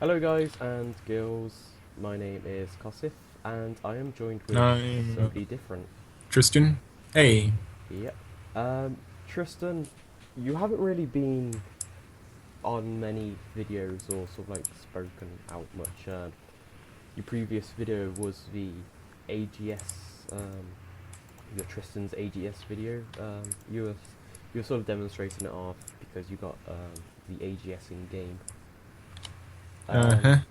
Hello guys and girls, my name is Kosif and I am joined with I'm somebody different. Tristan. Hey. Yep. Tristan, you haven't really been on many videos or sort of like spoken out much. Your previous video was the AGS, the Tristan's AGS video. You were sort of demonstrating it off because you got the AGS in game. Um,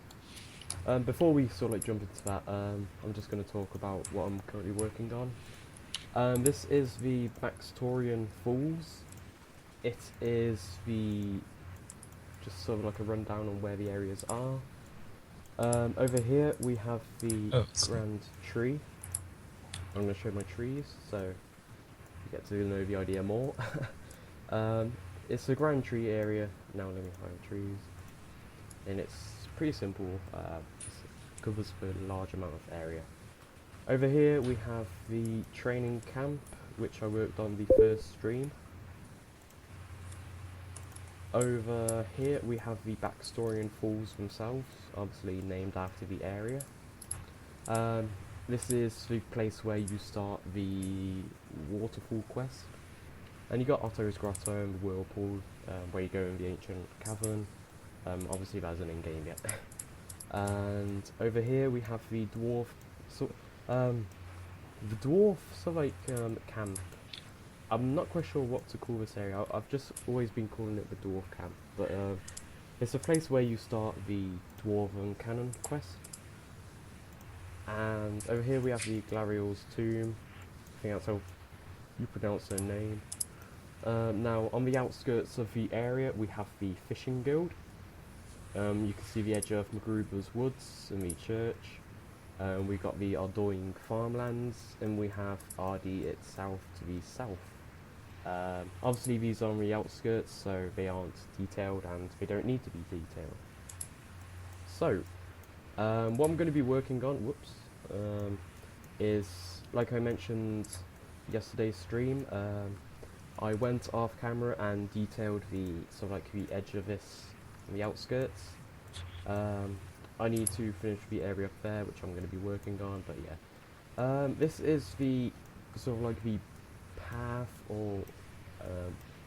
Uh-huh. Before we sort of like jump into that, I'm just going to talk about what I'm currently working on. This is the Baxtorian Falls. It is the just sort of like a rundown on where the areas are. Over here we have the Oh, Grand Tree. I'm going to show my trees so you get to know the idea more. um, it's the Grand Tree area. Now let me hide trees, and it's pretty simple. It covers for a large amount of area. Over here we have the training camp, which I worked on the first stream. Over here we have the Baxtorian Falls themselves, obviously named after the area. Um, this is the place where you start the waterfall quest. And you got Otto's Grotto and the Whirlpool, where you go in the ancient cavern. Obviously that isn't in game yet. And over here we have the dwarf, so, um, the dwarf, so like camp. I'm not quite sure what to call this area. I've just always been calling it the dwarf camp, but it's a place where you start the dwarven canon quest. And over here we have the Glariel's tomb. I think that's how you pronounce her name. Now on the outskirts of the area we have the fishing guild. You can see the edge of Magruber's woods and the church. We got the Ardoing farmlands, and we have RD itself to the south. Obviously these are on the outskirts, so they aren't detailed and they don't need to be detailed. So, what I'm going to be working on, is, like I mentioned yesterday's stream, I went off camera and detailed the, sort of like the edge of this, the outskirts. I need to finish the area up there, which I'm going to be working on, but yeah. This is the, sort of like the path or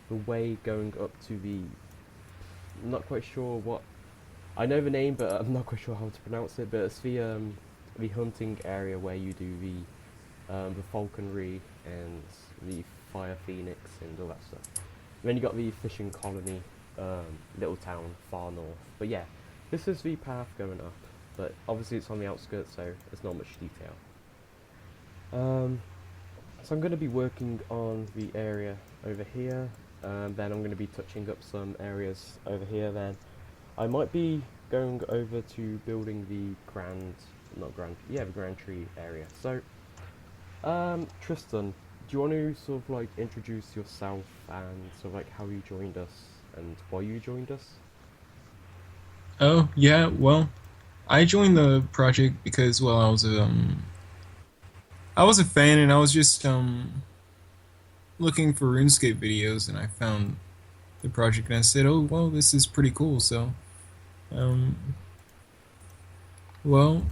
the way going up to the, I'm not quite sure what, I know the name but I'm not quite sure how to pronounce it, but it's the hunting area where you do the falconry and the fire phoenix and all that stuff. And then you got the fishing colony, little town far north, but yeah, this is the path going up, but obviously it's on the outskirts so there's not much detail. So I'm going to be working on the area over here, then I'm going to be touching up some areas over here, then I might be going over to building the the Grand Tree area. So, Tristan, do you want to sort of like introduce yourself and sort of like how you joined us and why you joined us? Oh, yeah, well, I joined the project because, well, I was a fan and I was just looking for RuneScape videos and I found the project and I said, "Oh, well, this is pretty cool." So, um well,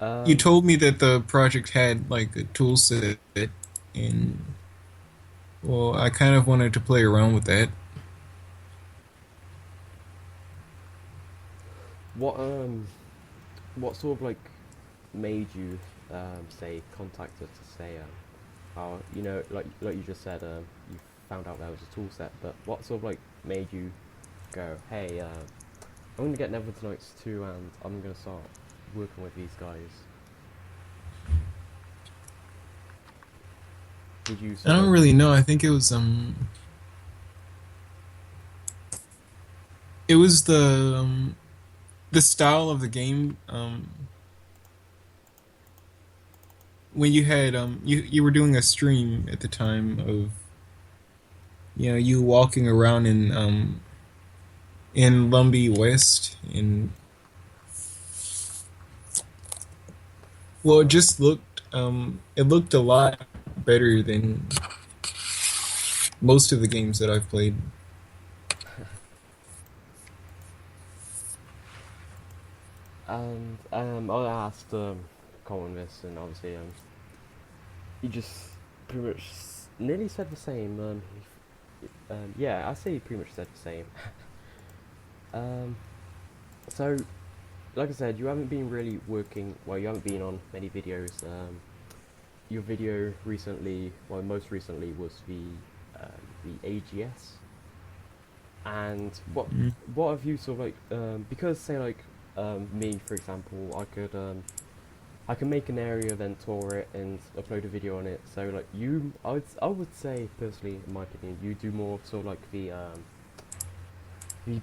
you Um, told me that the project had like a tool set and well, I kind of wanted to play around with that. what um, what sort of like made you say contact us to say you know, like you just said, you found out there was a tool set, but what sort of like made you go, hey, I'm gonna get Neverwinter Nights 2 and I'm gonna start working with these guys? Did you I sort of don't like, really know. I think it was the style of the game. When you had you were doing a stream at the time of you walking around in Lumbee West and well it looked a lot better than most of the games that I've played. And I asked Colin this, and obviously he just pretty much nearly said the same. Yeah, I say he pretty much said the same. um, so like I said, you haven't been really working. Well, you haven't been on many videos. Your video recently, well, most recently was the AGS. And Mm. what have you sort of like because say like me for example, I can make an area, then tour it and upload a video on it. So like I would say personally, in my opinion, you do more sort of like the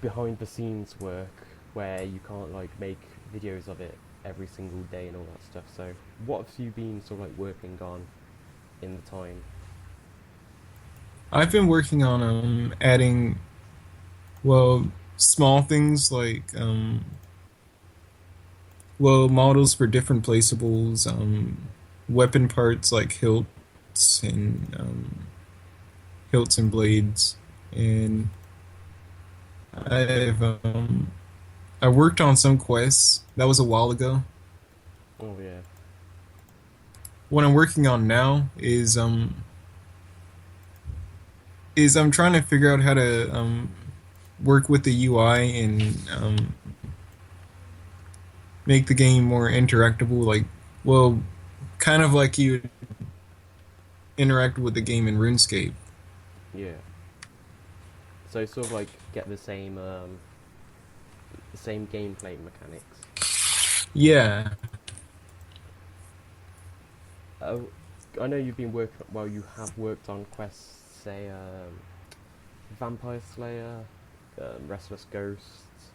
behind the scenes work where you can't like make videos of it every single day and all that stuff. So what have you been sort of like working on in the time? I've been working on adding, well, small things like well, models for different placeables, weapon parts like hilts and blades, and I've I worked on some quests. That was a while ago. Oh yeah, What I'm working on now is I'm trying to figure out how to work with the UI and make the game more interactable. Like, well, kind of like you interact with the game in RuneScape. yeah. So sort of like get the same gameplay mechanics. Yeah, Uh, I know you've been working. Well, you have worked on quests, say Vampire Slayer, Restless Ghosts,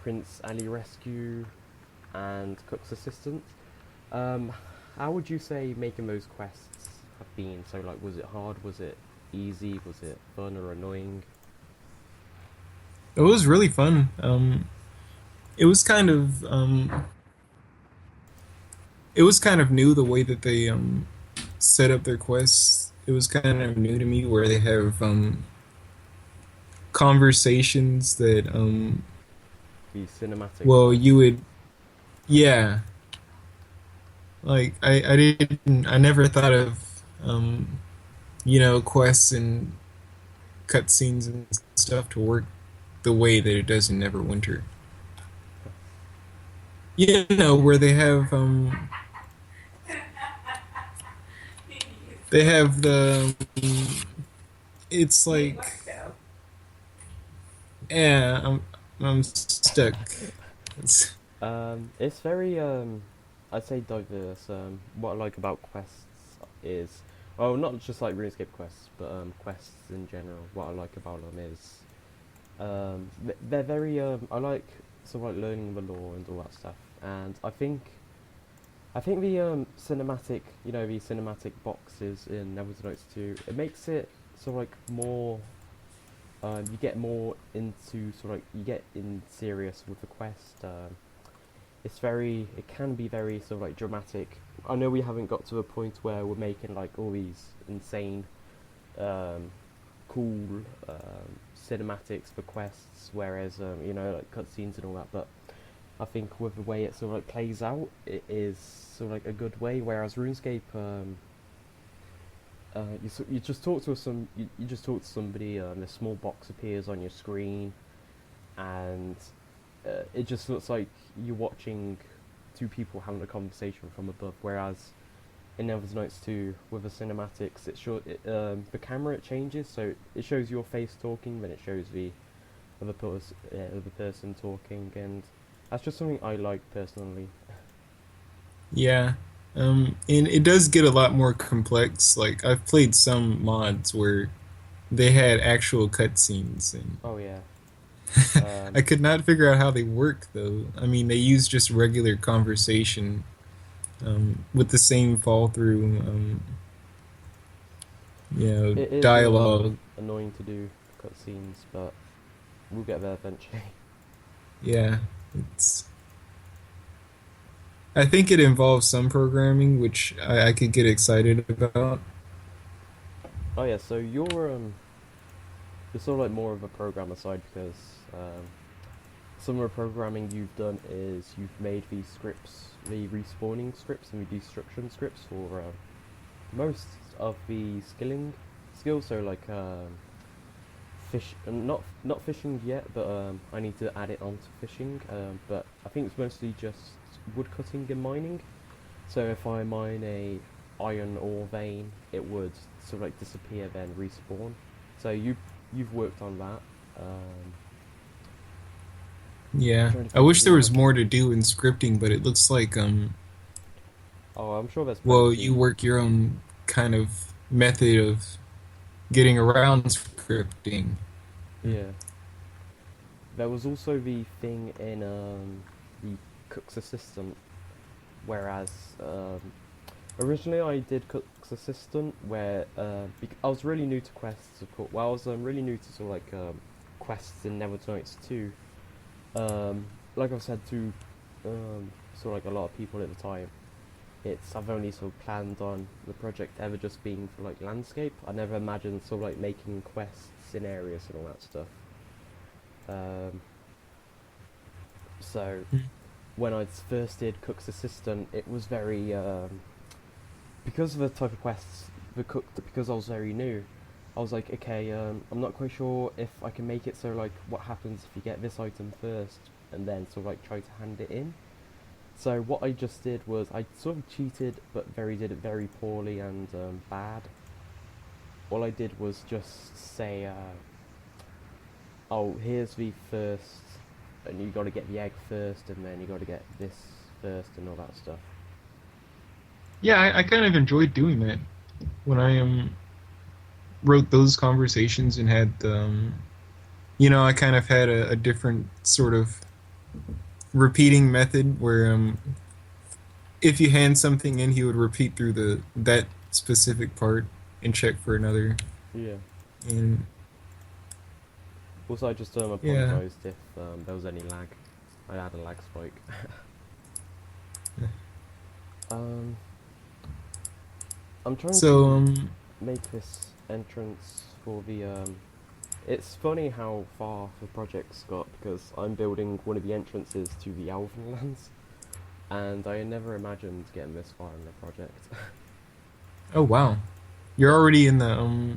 Prince Ali Rescue, and Cook's Assistant. Um, how would you say making those quests have been? So, like, was it hard? Was it easy? Was it fun or annoying? it was really fun. It was kind of it was kind of new the way that they set up their quests. It was kind of new to me where they have conversations that The cinematic well ones. you would, yeah, like I never thought of quests and cutscenes and stuff to work the way that it does in Neverwinter. Where they have it's like, yeah, I'm stuck. It's, It's very I'd say diverse. What I like about quests is, well, not just like RuneScape quests, but quests in general. What I like about them is, they're very I like sort of like learning the lore and all that stuff. And I think the cinematic, the cinematic boxes in Neverwinter Nights 2, it makes it sort of like more. You get more into sort of like you get in serious with the quest. It can be very sort of like dramatic. I know we haven't got to a point where we're making like all these insane, um, cool cinematics for quests, whereas like cutscenes and all that. But I think with the way it sort of like plays out, it is sort of like a good way. Whereas RuneScape, you just talk to you just talk to somebody. A small box appears on your screen, and it just looks like you're watching two people having a conversation from above. Whereas in Never's Nights 2, with the cinematics, the camera it changes, so it shows your face talking, then it shows the other person talking, and that's just something I like personally. yeah, and it does get a lot more complex. Like I've played some mods where they had actual cutscenes, and Oh yeah, I um, could not figure out how they work though. I mean, they use just regular conversation with the same fall through, it is dialogue. annoying to do cutscenes, but we'll get there eventually. Yeah, it's. I think it involves some programming, which I could get excited about. Oh yeah, so you're sort of like more of a programmer side because some of the programming you've done is you've made these scripts, the respawning scripts and the destruction scripts for most of the skills. So like fish, not fishing yet, but I need to add it onto fishing. But I think it's mostly just wood cutting and mining. So if I mine a iron ore vein, it would sort of like disappear then respawn. So you've worked on that. Yeah, Trying to I think of wish the there other. was more to do in scripting, but it looks like Oh, I'm sure there's well, plenty. you work your own kind of method of getting around scripting. Yeah. There was also the thing in the Cook's Assistant, whereas originally I did Cook's Assistant where I was really new to quests, of course. Well, I was really new to sort of like quests in Neverwinter Nights 2. Like I've said to sort of like a lot of people at the time, I've only sort of planned on the project ever just being for like landscape. I never imagined sort of like making quests in areas and all that stuff. Um, so Mm. when I first did Cook's Assistant, it was very because of the type of quests because I was very new. I was like, okay, I'm not quite sure if I can make it so like what happens if you get this item first, and then sort of like try to hand it in. So what I just did was I sort of cheated, but did it very poorly and bad. All I did was just say, oh, here's the first, and you got to get the egg first, and then you got to get this first, and all that stuff. Yeah, I kind of enjoyed doing that when I wrote those conversations and had I kind of had a different sort of repeating method where if you hand something in, he would repeat through that specific part and check for another. Yeah. And Also, I just yeah, apologised if there was any lag. I had a lag spike. um, I'm trying so to make this entrance for the It's funny how far the project's got because I'm building one of the entrances to the Elven lands, and I never imagined getting this far in the project. oh wow, you're It, already in the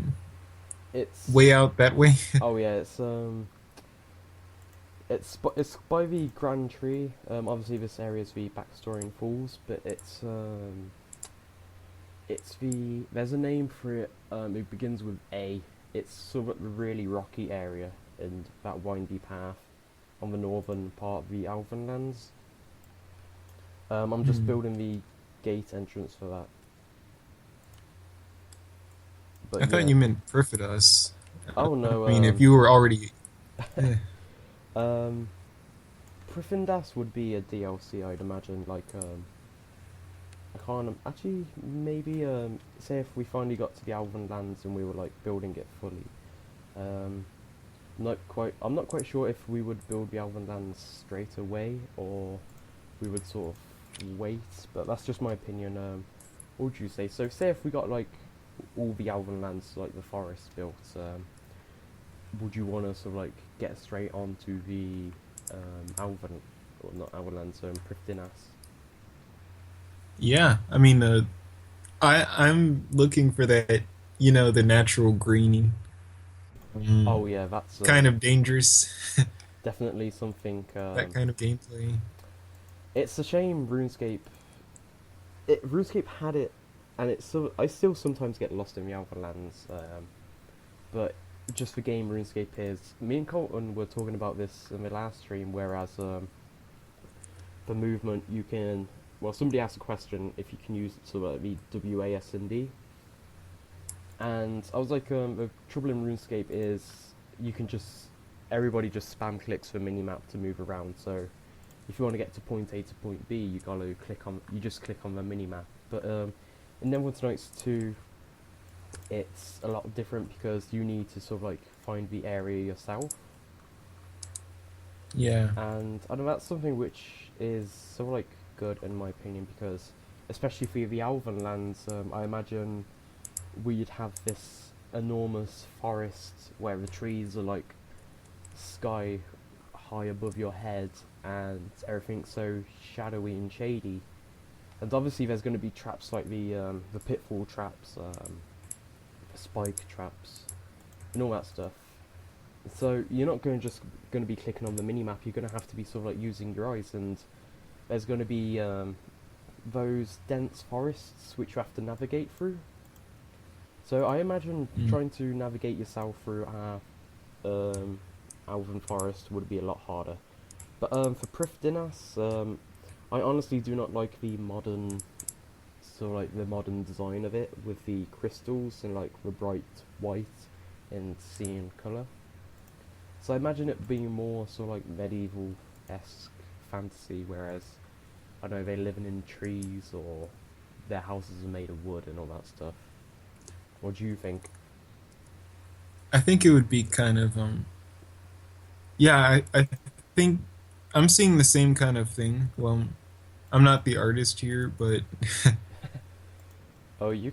way it's out that way. oh yeah, it's by the Grand Tree. Obviously this area is the Baxtorian Falls, but it's there's a name for it. It begins with A. It's sort of a really rocky area and that windy path on the northern part of the Elven lands. I'm just Hmm. building the gate entrance for that. I But thought yeah. you meant Perfidos. Oh I no. mean, if you were already, eh. Um, Priffindas would be a DLC, I'd imagine. Like I can't actually maybe say if we finally got to the Elven lands and we were like building it fully. Um, not quite. I'm not quite sure if we would build the Elven lands straight away or we would sort of wait. But that's just my opinion. What would you say? So say if we got like all the Elven lands, like the forest built, would you want to sort of like get straight onto the Elven, or not Elven lands, Prifdinas? Yeah. I mean, I'm looking for that, the natural greening. Oh yeah, that's Kind of dangerous. definitely something. That kind of gameplay. It's a shame RuneScape had it, and I still sometimes get lost in the Elven lands. But just the game RuneScape is. Me and Colton were talking about this in the last stream, whereas the movement you can. Well, somebody asked a question if you can use sort of the WASD, and I was like, the trouble in RuneScape is you can just everybody just spam clicks the minimap to move around. So if you want to get to point A to point B, you just click on the minimap. But in Neverwinter Nights 2, it's a lot different because you need to sort of like find the area yourself, Yeah. and I don't know, that's something which is sort of like good in my opinion because especially for the Elven lands, I imagine we'd have this enormous forest where the trees are like sky high above your head, and everything's so shadowy and shady. And obviously, there's going to be traps like the pitfall traps, spike traps, and all that stuff. So you're not just going to be clicking on the minimap. You're going to have to be sort of like using your eyes, and there's going to be those dense forests which you have to navigate through. So I imagine trying to navigate yourself through Alvin Forest would be a lot harder. But for Prifdinas, I honestly do not like the modern, the modern design of it with the crystals and like the bright white and cyan colour. So I imagine it being more sort of like medieval-esque fantasy, whereas I don't know, they're living in trees or their houses are made of wood and all that stuff. What do you think? I think it would be kind of yeah, I think I'm seeing the same kind of thing. Well, I'm not the artist here, but Oh, you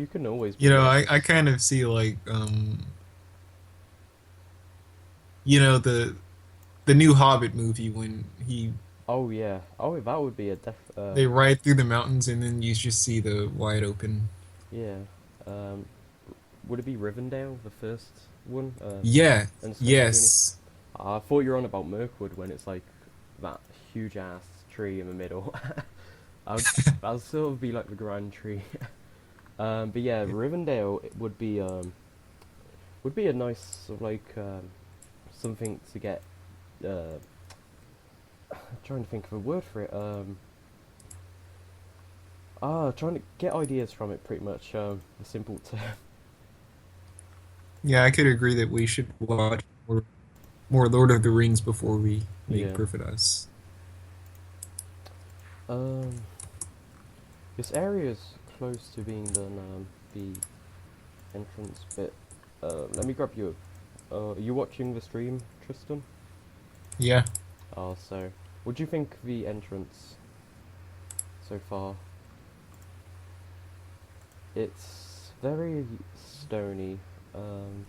can always be you the know, I artist. kind of see like you know, the new Hobbit movie when he Oh yeah. Oh, that would be a they ride through the mountains and then you just see the wide open. yeah. Um, would it be Rivendell, the first one? Yeah, And Snow Journey. yes. I thought you were on about Mirkwood when it's like that huge ass tree in the middle. I'll sort of be like the grand tree. But yeah, Rivendell it would be a nice sort of like something to get. Uh, trying to think of a word for it. Trying to get ideas from it, pretty much. A simple term. Yeah, I could agree that we should watch more Lord of the Rings before we make Yeah. Perfect Us. Um, this area is close to being done. The entrance bit. Let me grab you. Are you watching the stream, Tristan? Yeah. So, what do you think of the entrance so far? It's very stony. Um,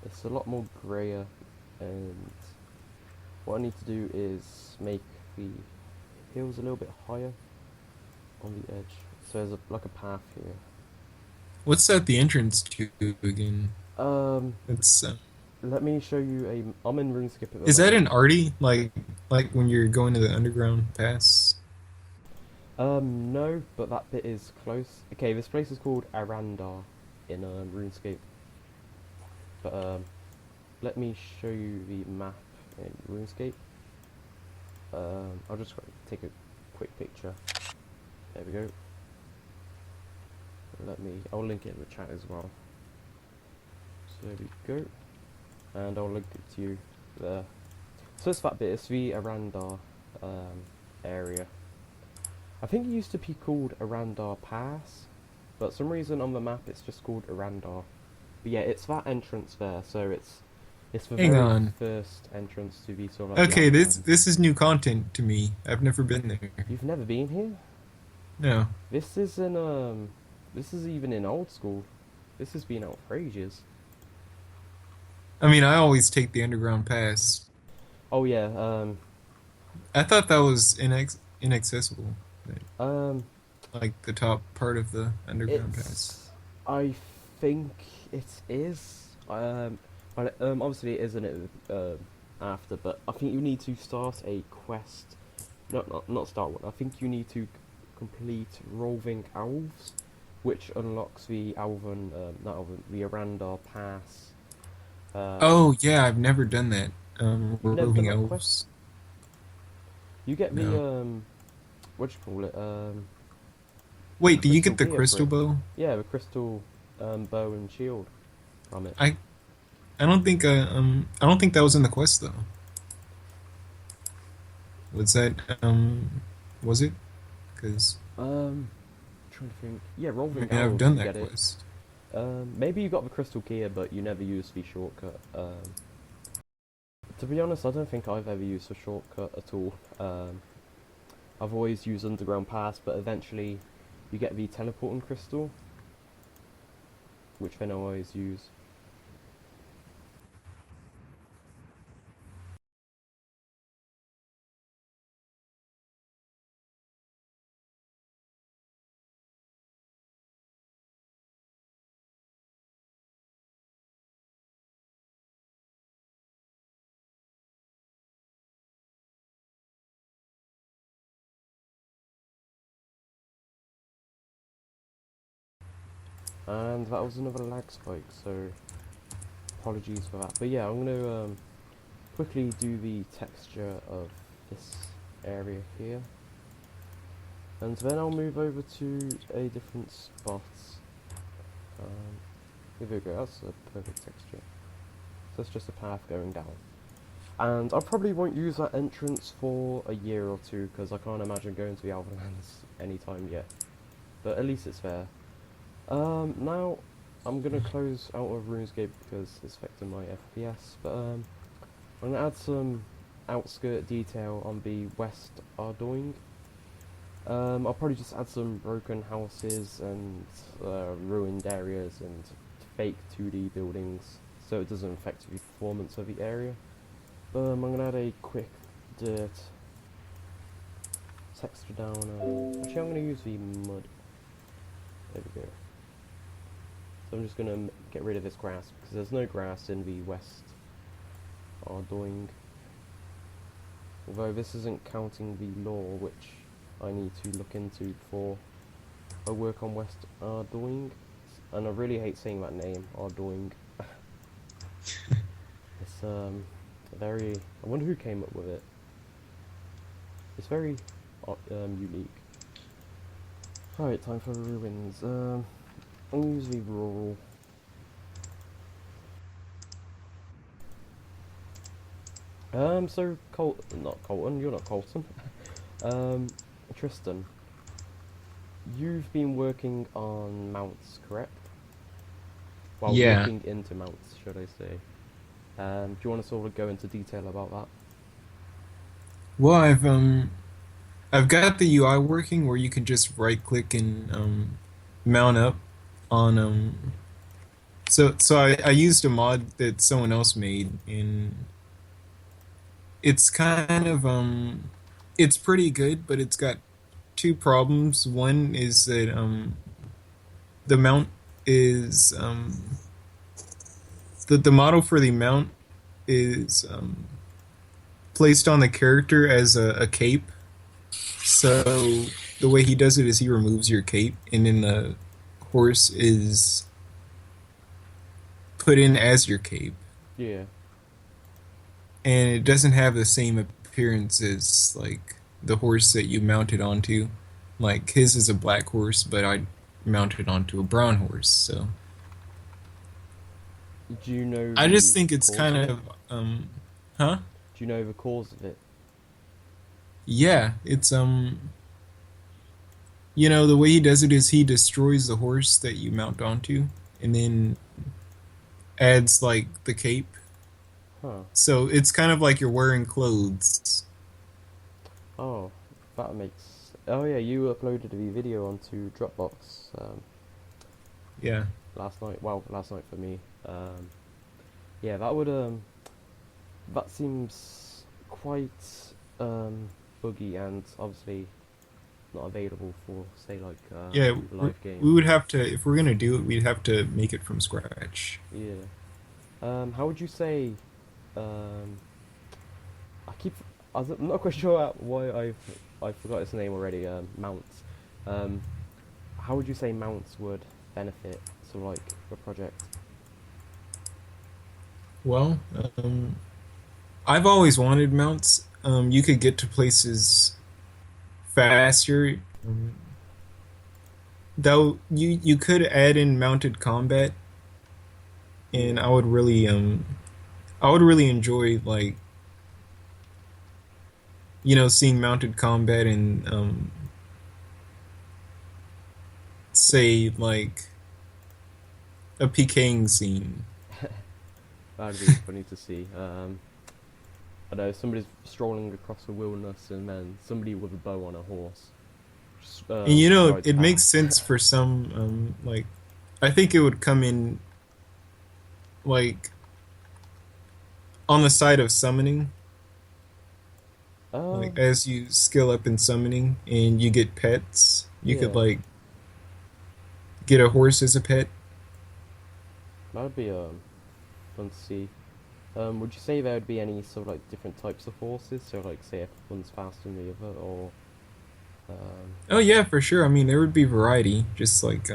it's a lot more grayer, and what I need to do is make the hills a little bit higher on the edge. So there's like a path here. What's that the entrance to again? Um, It's Let me show you a. I'm in RuneScape at the is that moment. an arty like when you're going to the underground pass? No, but that bit is close. Okay, this place is called Arandar in RuneScape. But let me show you the map in RuneScape. I'll just take a quick picture. There we go. I'll link it in the chat as well. So there we go. And I'll link it to you there. So it's that bit, it's the Arandar area. I think it used to be called Arandar Pass, but for some reason on the map it's just called Arandar. But yeah, it's that entrance there, so it's the Hang very on. first entrance to the sort of like the Okay, this Outland. this is new content to me. I've never been there. You've never been here? No. This is this is even in old school. This has been out for ages. I mean, I always take the underground pass. Oh yeah, I thought that was inaccessible. um, Like the top part of the underground pass. I think it is. Obviously it isn't it after, but I think you need to start a quest. Not start one. I think you need to complete Roving Elves, which unlocks the not Elven, the Arandar Pass. Oh yeah, I've never done that. You've never done Roving that quest? elves. You get the No. what do you call it? Wait, do you Crystal get the gear for crystal it. bow? Yeah, the crystal bow and shield from it. I I don't think that was in the quest though. Was that was it? Because Trying to think. Yeah, I Roving mean I've Elves, done you that get it. quest. Maybe you got the crystal gear, but you never used the shortcut. To be honest, I don't think I've ever used a shortcut at all. I've always used Underground Pass, but eventually you get the teleporting crystal, which then I always use. And that was another lag spike, so apologies for that. But yeah, I'm gonna quickly do the texture of this area here. And then I'll move over to a different spot. Here we go, that's a perfect texture. So that's just a path going down. And I probably won't use that entrance for a year or two, because I can't imagine going to the Alvalands anytime yet. But at least it's there. Now, I'm going to close out of RuneScape because it's affecting my FPS, but I'm going to add some outskirt detail on the West Ardoing. I'll probably just add some broken houses and ruined areas and fake 2D buildings, so it doesn't affect the performance of the area. I'm going to add a quick dirt texture down. Actually, I'm going to use the mud. There we go. So I'm just going to get rid of this grass because there's no grass in the West Ardoing. Although this isn't counting the law, which I need to look into before I work on West Ardoing. And I really hate saying that name, Ardoing. It's very... I wonder who came up with it. It's very unique. Right, time for ruins. I'm usually rural. So not Colton, you're not Colton. Tristan, you've been working on mounts, correct? Well, Yeah. looking into mounts, should I say. Do you want to sort of go into detail about that? Well, I've got the UI working where you can just right click and mount up on I used a mod that someone else made, and it's kind of it's pretty good, but it's got two problems. One is that the mount is the model for the mount is placed on the character as a cape. So the way he does it is he removes your cape, and then the horse is put in as your cape. Yeah. And it doesn't have the same appearance as like the horse that you mounted onto. Like his is a black horse, but I mounted onto a brown horse. So Do you know I just the think it's cause kind of it? of huh? Do you know the cause of it? Yeah, it's the way he does it is he destroys the horse that you mount onto and then adds like the cape. Huh. So it's kind of like you're wearing clothes. Oh, that makes... Oh yeah, you uploaded the video onto Dropbox Yeah. last night. Well, last night for me. Yeah, that would that seems quite buggy and obviously not available for say like Yeah, live we games. would have to, if we're gonna do it, we'd have to make it from scratch. Yeah. How would you say? I'm not quite sure why I forgot its name already. Mounts. How would you say mounts would benefit sort of like the project? Well, I've always wanted mounts. You could get to places faster. Though you could add in mounted combat, and I would really enjoy like seeing mounted combat in say like a PKing scene. That'd be funny to see. I know somebody's strolling across the wilderness and then somebody with a bow on a horse. Just, And rides it makes past. sense for some like I think it would come in like on the side of summoning, like Um, as you skill up in summoning and you get pets, you could yeah, like get a horse as a pet. that'd be fun to see. Would you say there would be any sort of like different types of horses? So like say if one's faster than the other, or Oh yeah, for sure. I mean, there would be variety, just like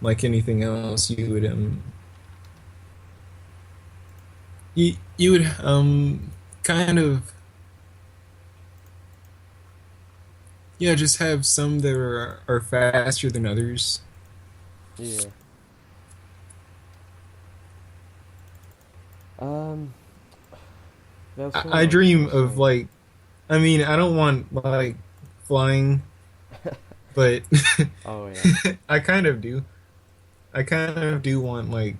like anything else, you would kind of, yeah, just have some that are faster than others. Yeah. Um, there was something I I was dream gonna of say. like, I mean, I don't want like flying, but Oh yeah. I kind of do. I kind of do want like,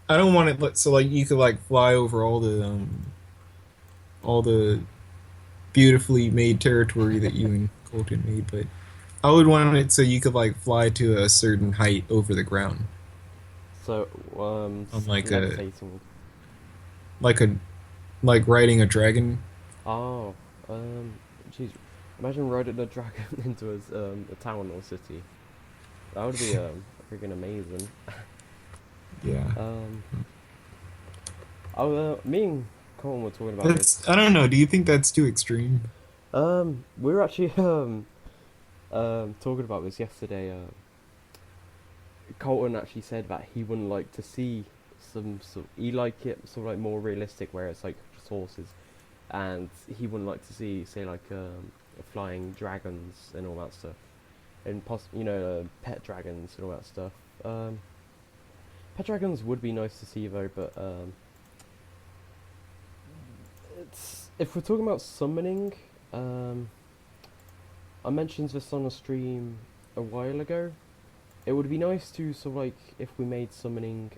I don't want it so like you could like fly over all the beautifully made territory that you and Colton made, but I would want it so you could like fly to a certain height over the ground So, on like levitating. like a like riding a dragon. Oh, jeez. Imagine riding a dragon into a town or city. That would be freaking amazing. Yeah. Um, me and Colin were talking about That's, this. I don't know. Do you think that's too extreme? We were actually talking about this yesterday. Colton actually said that he wouldn't like to see some sort. He like it sort of like more realistic, where it's like just horses, and he wouldn't like to see, say, like flying dragons and all that stuff, and pet dragons and all that stuff. Pet dragons would be nice to see though, but it's if we're talking about summoning. Um, I mentioned this on a stream a while ago. It would be nice to sort of like if we made summoning,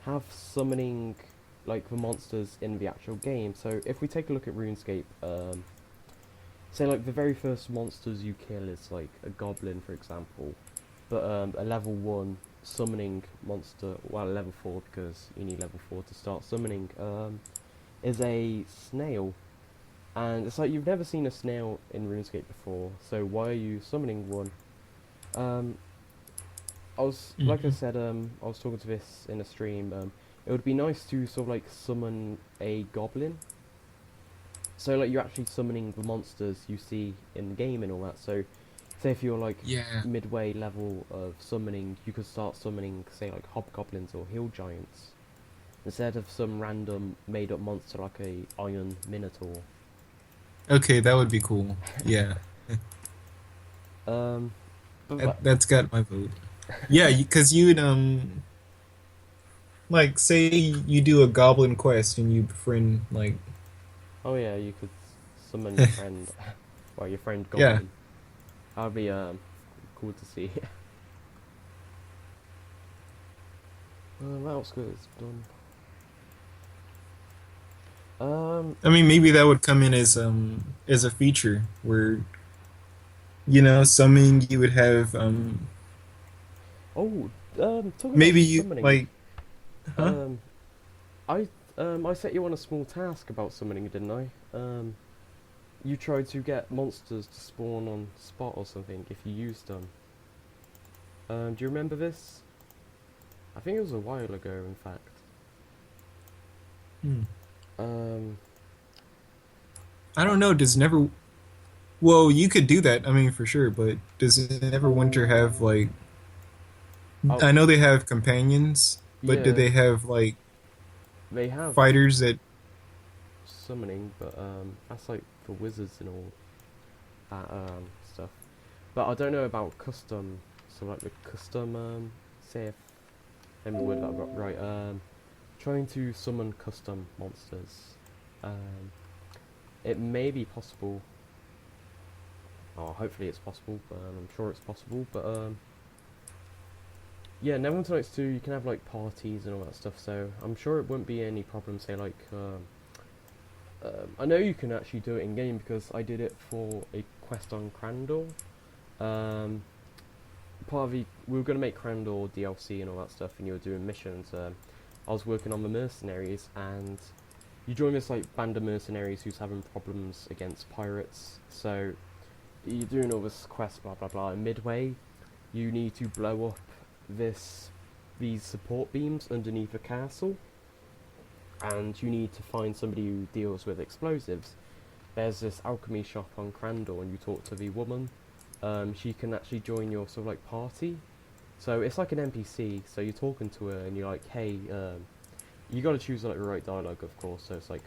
have summoning like the monsters in the actual game. So if we take a look at RuneScape, say like the very first monsters you kill is like a goblin, for example, but a level 1 summoning monster, well, level 4 because you need level 4 to start summoning, is a snail. And it's like you've never seen a snail in RuneScape before, so why are you summoning one? Um, like I Hmm. said, I was talking to this in a stream. It would be nice to sort of like summon a goblin. So like you're actually summoning the monsters you see in the game and all that. So say if you're like Yeah. midway level of summoning, you could start summoning, say, like hobgoblins or hill giants instead of some random made up monster like a iron minotaur. Okay, that would be cool. Yeah. Um, but That's got my vote. Yeah, because you'd like say you do a goblin quest and you befriend like oh yeah, you could summon your friend, well, your friend yeah. goblin. That'd be cool to see. What else good is done? Um, I mean, maybe that would come in as a feature where summoning you would have oh, talking about maybe you summoning. like huh? Um, I I set you on a small task about summoning, didn't I? You tried to get monsters to spawn on spot or something if you used them. Do you remember this? I think it was a while ago, in fact. Hmm. Um, I don't know. Does never well, you could do that. I mean, for sure. But does Neverwinter have like? oh I know they have companions, but do yeah, they have like they have fighters that? summoning, but that's like for wizards and all that stuff. But I don't know about custom. So like the custom, say if let me word that right. Trying to summon custom monsters. Um, it may be possible. Oh, hopefully it's possible. But I'm sure it's possible. But yeah, Neverwinter Nights 2, you can have like parties and all that stuff. So I'm sure it wouldn't be any problem. Say like, I know you can actually do it in game because I did it for a quest on Crandall. Um, part of the we were gonna make Crandall DLC and all that stuff, and you were doing missions. I was working on the mercenaries, and you join this like band of mercenaries who's having problems against pirates. So you're doing all this quest, blah blah blah. And midway, you need to blow up this these support beams underneath a castle, and you need to find somebody who deals with explosives. There's this alchemy shop on Crandall, and you talk to the woman. She can actually join your sort of like party, So it's like an NPC. So you're talking to her, and you're like, "Hey, you got to choose like the right dialogue, of course." So it's like,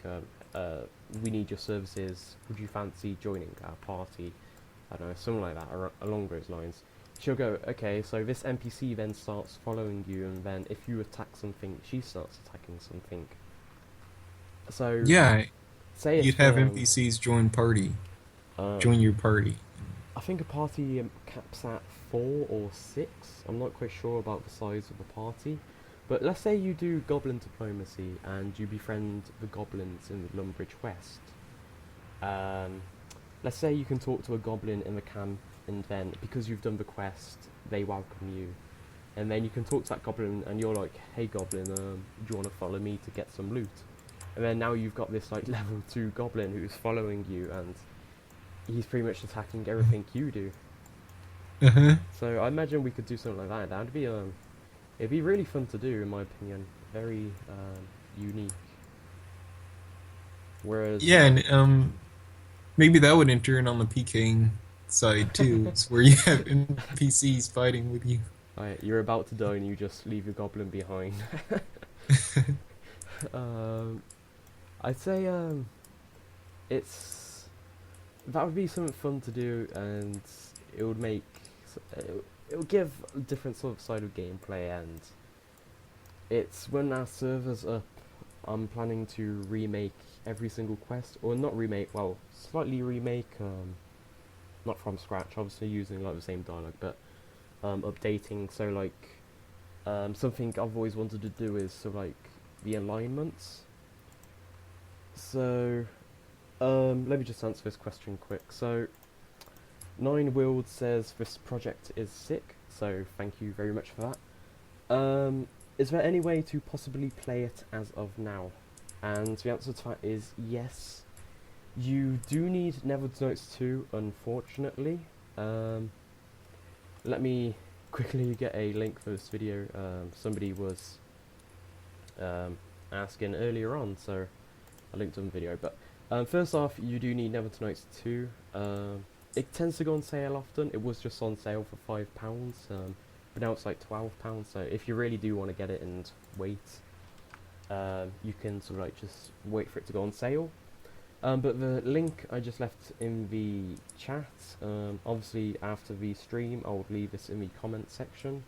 "We need your services. Would you fancy joining our party?" I don't know, something like that, along those lines. She'll go, "Okay." So this NPC then starts following you, and then if you attack something, she starts attacking something. So Yeah, say you'd it's have NPCs join um, your party. I think a party caps at 4 or 6. I'm not quite sure about the size of the party. But let's say you do goblin diplomacy and you befriend the goblins in the Lumbridge West. Um, let's say you can talk to a goblin in the camp, and then because you've done the quest, they welcome you. And then you can talk to that goblin, and you're like, "Hey goblin, do you want to follow me to get some loot?" And then now you've got this like level 2 goblin who's following you, and he's pretty much attacking everything you do. Uh-huh. So I imagine we could do something like that. That'd be it'd be really fun to do, in my opinion. Very unique. Whereas, Yeah, and maybe that would enter in on the PKing side too. It's where you have NPCs fighting with you. you're about to die and you just leave your goblin behind. um, I'd say it's that would be something fun to do, and it would make it would give a different sort of side of gameplay. And it's when our servers up, I'm planning to remake every single quest, or not remake, well, slightly remake, not from scratch, obviously using like the same dialogue, but updating. So like, something I've always wanted to do is so like the alignments. So, let me just answer this question quick. So, Nine Willed says this project is sick, so thank you very much for that. Is there any way to possibly play it as of now? And the answer to that is yes. You do need Neverwinter Nights 2, unfortunately. Let me quickly get a link for this video. Somebody was asking earlier on, so I linked on the video. But first off, you do need Neverwinter Nights 2. It tends to go on sale often. It was just on sale for £5, but now it's like £12. So if you really do want to get it and wait, you can sort of like just wait for it to go on sale. But the link I just left in the chat, obviously after the stream, I'll leave this in the comment section,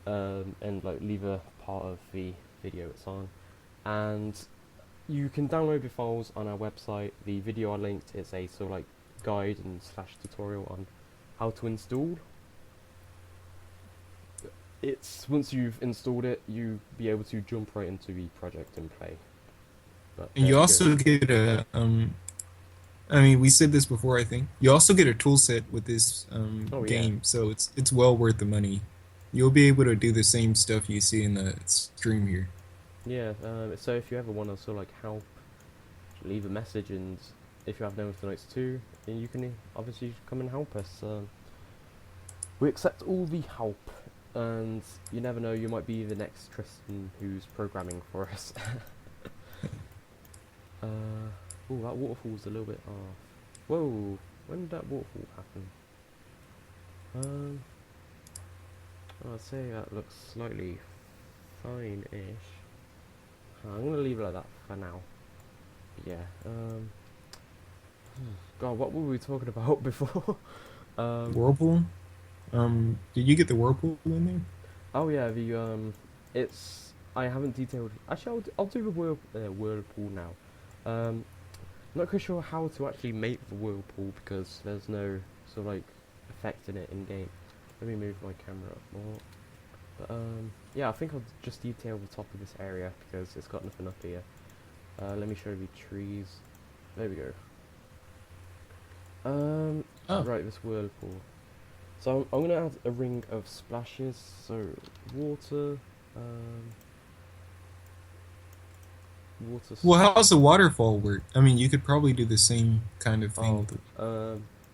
and like leave a part of the video it's on, and you can download the files on our website. The video I linked is a sort of like guide and slash tutorial on how to install. It's once you've installed it, you be able to jump right into the project and play. But And there you we go. also get a I mean, we said this before, I think. You also get a tool set with this Oh yeah, game, so it's well worth the money. You'll be able to do the same stuff you see in the stream here. yeah. So if you ever want to sort of like help, leave a message, and if you have Neverwinter Nights 2, then you can obviously come and help us. We accept all the help, and you never know, you might be the next Tristan who's programming for us. Oh, that waterfall's a little bit off. Whoa, when did that waterfall happen? I'd say that looks slightly fine-ish. I'm gonna leave it like that for now. Yeah, God, what were we talking about before? um, Whirlpool? Did you get the whirlpool in there? oh yeah, it's, I haven't detailed, actually I'll do the whirlpool now. Not quite sure how to actually make the whirlpool because there's no sort of like effect in it in game. Let me move my camera up more. But yeah, I think I'll just detail the top of this area because it's got nothing up here. Let me show you trees. There we go. Oh, Right, this whirlpool. So I'm gonna add a ring of splashes. So water, water. well, how's the waterfall work? I mean, you could probably do the same kind of thing Oh, with it.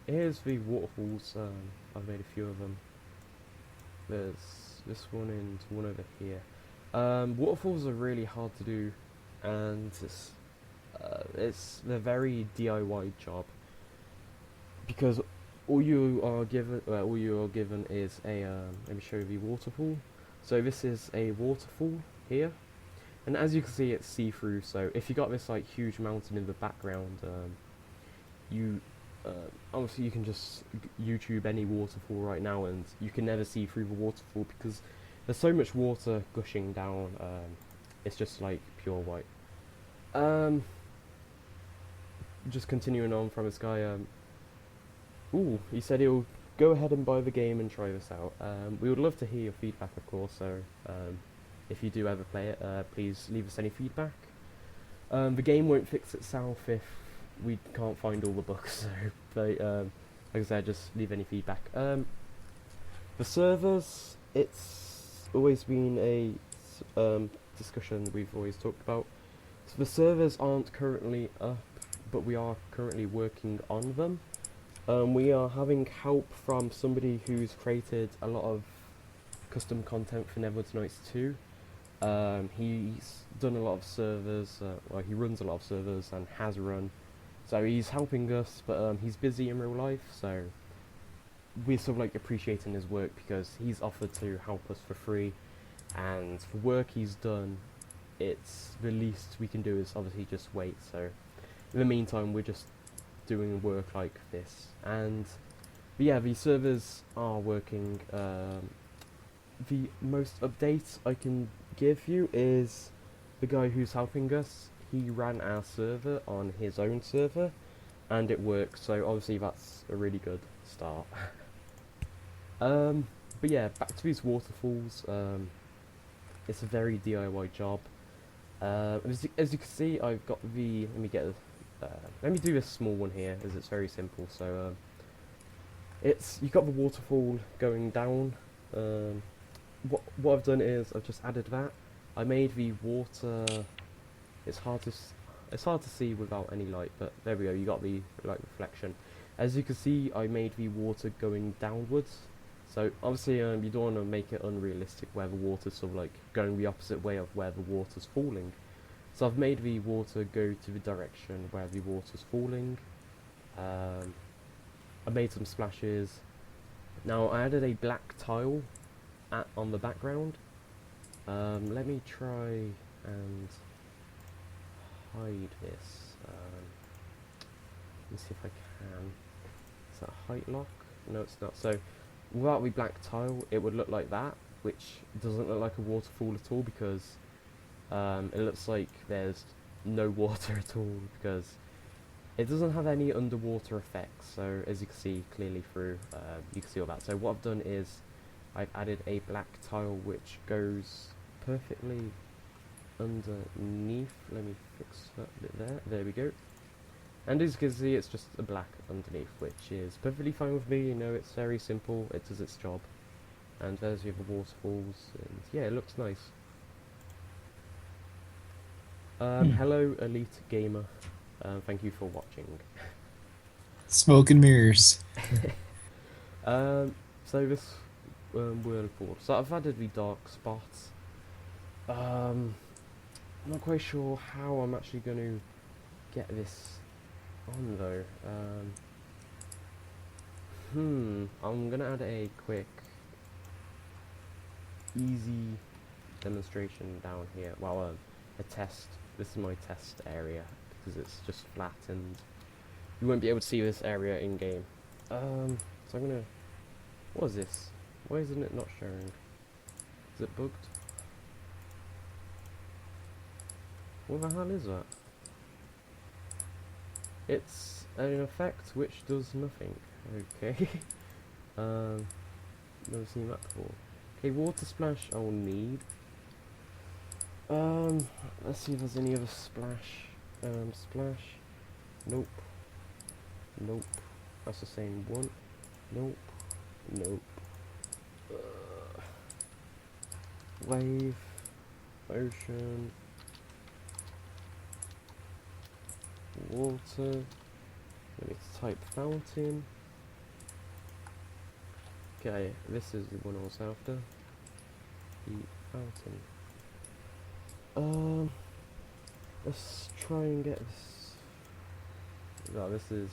here's the waterfalls. I've made a few of them. There's this one and one over here. Waterfalls are really hard to do, and they're very DIY job because all you are given is a let me show you the waterfall. So this is a waterfall here, and as you can see, it's see-through. So if you got this like huge mountain in the background, you obviously you can just YouTube any waterfall right now, and you can never see through the waterfall because there's so much water gushing down. It's just like pure white. Just continuing on from this guy. Ooh, he said he'll go ahead and buy the game and try this out. We would love to hear your feedback, of course. So if you do ever play it, please leave us any feedback. The game won't fix itself if we can't find all the bugs. So, but like I said, just leave any feedback. The servers, it's always been a discussion we've always talked about. So the servers aren't currently up, but we are currently working on them. We are having help from somebody who's created a lot of custom content for Neverwinter Nights 2. He's done a lot of servers, well, he runs a lot of servers and has run, so he's helping us, but he's busy in real life, so we're sort of like appreciating his work because he's offered to help us for free, and for work he's done, it's the least we can do is obviously just wait. So in the meantime, we're just doing work like this, and yeah, the servers are working. The most updates I can give you is the guy who's helping us. He ran our server on his own server, and it works. So obviously that's a really good start. But yeah, back to these waterfalls. It's a very DIY job. As you can see, I've got the. Let me do this small one here, as it's very simple. So you've got the waterfall going down. What I've done is I've just added that. I made the water. It's hard to see without any light, but there we go. You got the light reflection. As you can see, I made the water going downwards. So obviously, you don't want to make it unrealistic where the water's sort of like going the opposite way of where the water's falling. So I've made the water go to the direction where the water's falling. I made some splashes. Now I added a black tile on the background. Let me try and hide this. Let's see if I can. Is that a height lock? No, it's not. So without the black tile, it would look like that, which doesn't look like a waterfall at all because it looks like there's no water at all because it doesn't have any underwater effects. So as you can see clearly through, you can see all that. So what I've done is I've added a black tile which goes perfectly underneath. Let me fix that bit there. There we go. And as you can see, it's just a black underneath, which is perfectly fine with me. You know, it's very simple. It does its job. And there's the other waterfalls, and yeah, it looks nice. Hello, Elite Gamer. Thank you for watching. Smoke and mirrors. So this whirlpool. So I've added the dark spots. I'm not quite sure how I'm actually going to get this on though. I'm gonna add a quick, easy demonstration down here. Well, a test. This is my test area because it's just flat and you won't be able to see this area in game. So I'm gonna. What is this? Why isn't it not showing? Is it bugged? What the hell is that? It's an effect which does nothing. Okay. Never seen that before. Okay, water splash I'll need. Let's see if there's any other splash. Splash. Nope. Nope. That's the same one. Nope. Nope. Wave. Ocean. Water. Let me type fountain. Okay, this is the one I was after. The fountain. Let's try and get this. No, this is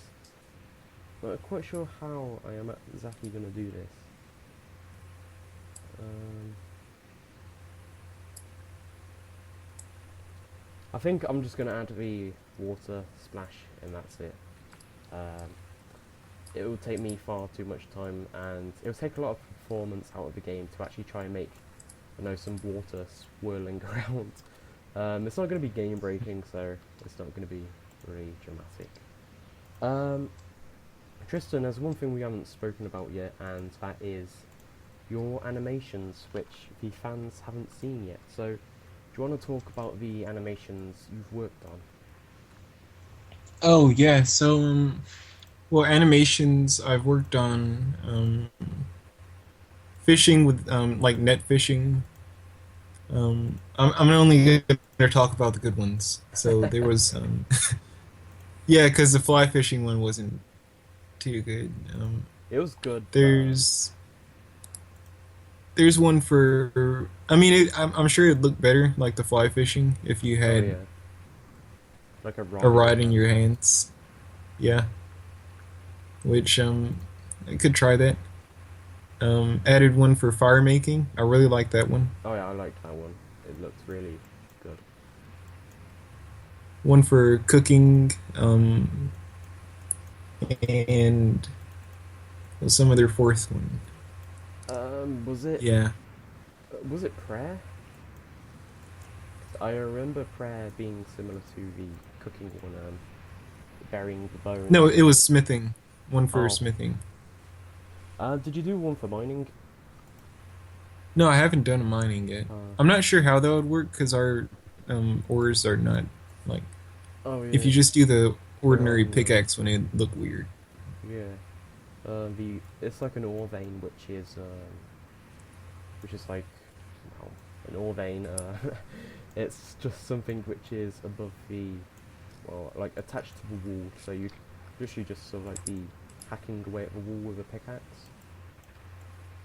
Not quite sure how I am exactly going to do this. I think I'm just going to add the water splash and that's it. It will take me far too much time, and it will take a lot of performance out of the game to actually try and make, some water swirling around. It's not going to be game breaking, so it's not going to be really dramatic. Tristan, there's one thing we haven't spoken about yet, and that is your animations, which the fans haven't seen yet. So, do you want to talk about the animations you've worked on? Oh yeah, so well, animations I've worked on fishing with like net fishing. I'm only gonna talk about the good ones. So there was yeah, because the fly fishing one wasn't too good. It was good, but There's one for. I mean, I'm sure it'd look better like the fly fishing if you oh had yeah, like a a rod in your rod in hand. your hands. Yeah, which I could try that. Added one for fire making. I really like that one. Oh yeah, I liked that one. It looked really good. One for cooking. And some other fourth one. Was it Yeah. prayer? I remember prayer being similar to the cooking one, burying the No, bones it and. was smithing. One for Oh, smithing. did you do one for mining? No, I haven't done a mining yet. Uh, I'm not sure how that would work because our ores are not like. oh If yeah, you just do the they're ordinary on. pickaxe one, it look weird. Yeah. The it's like an ore vein, which is like, well, an ore vein. It's just something which is above the, well, like attached to the wall. So you literally just sort of like be hacking away at the wall with a pickaxe.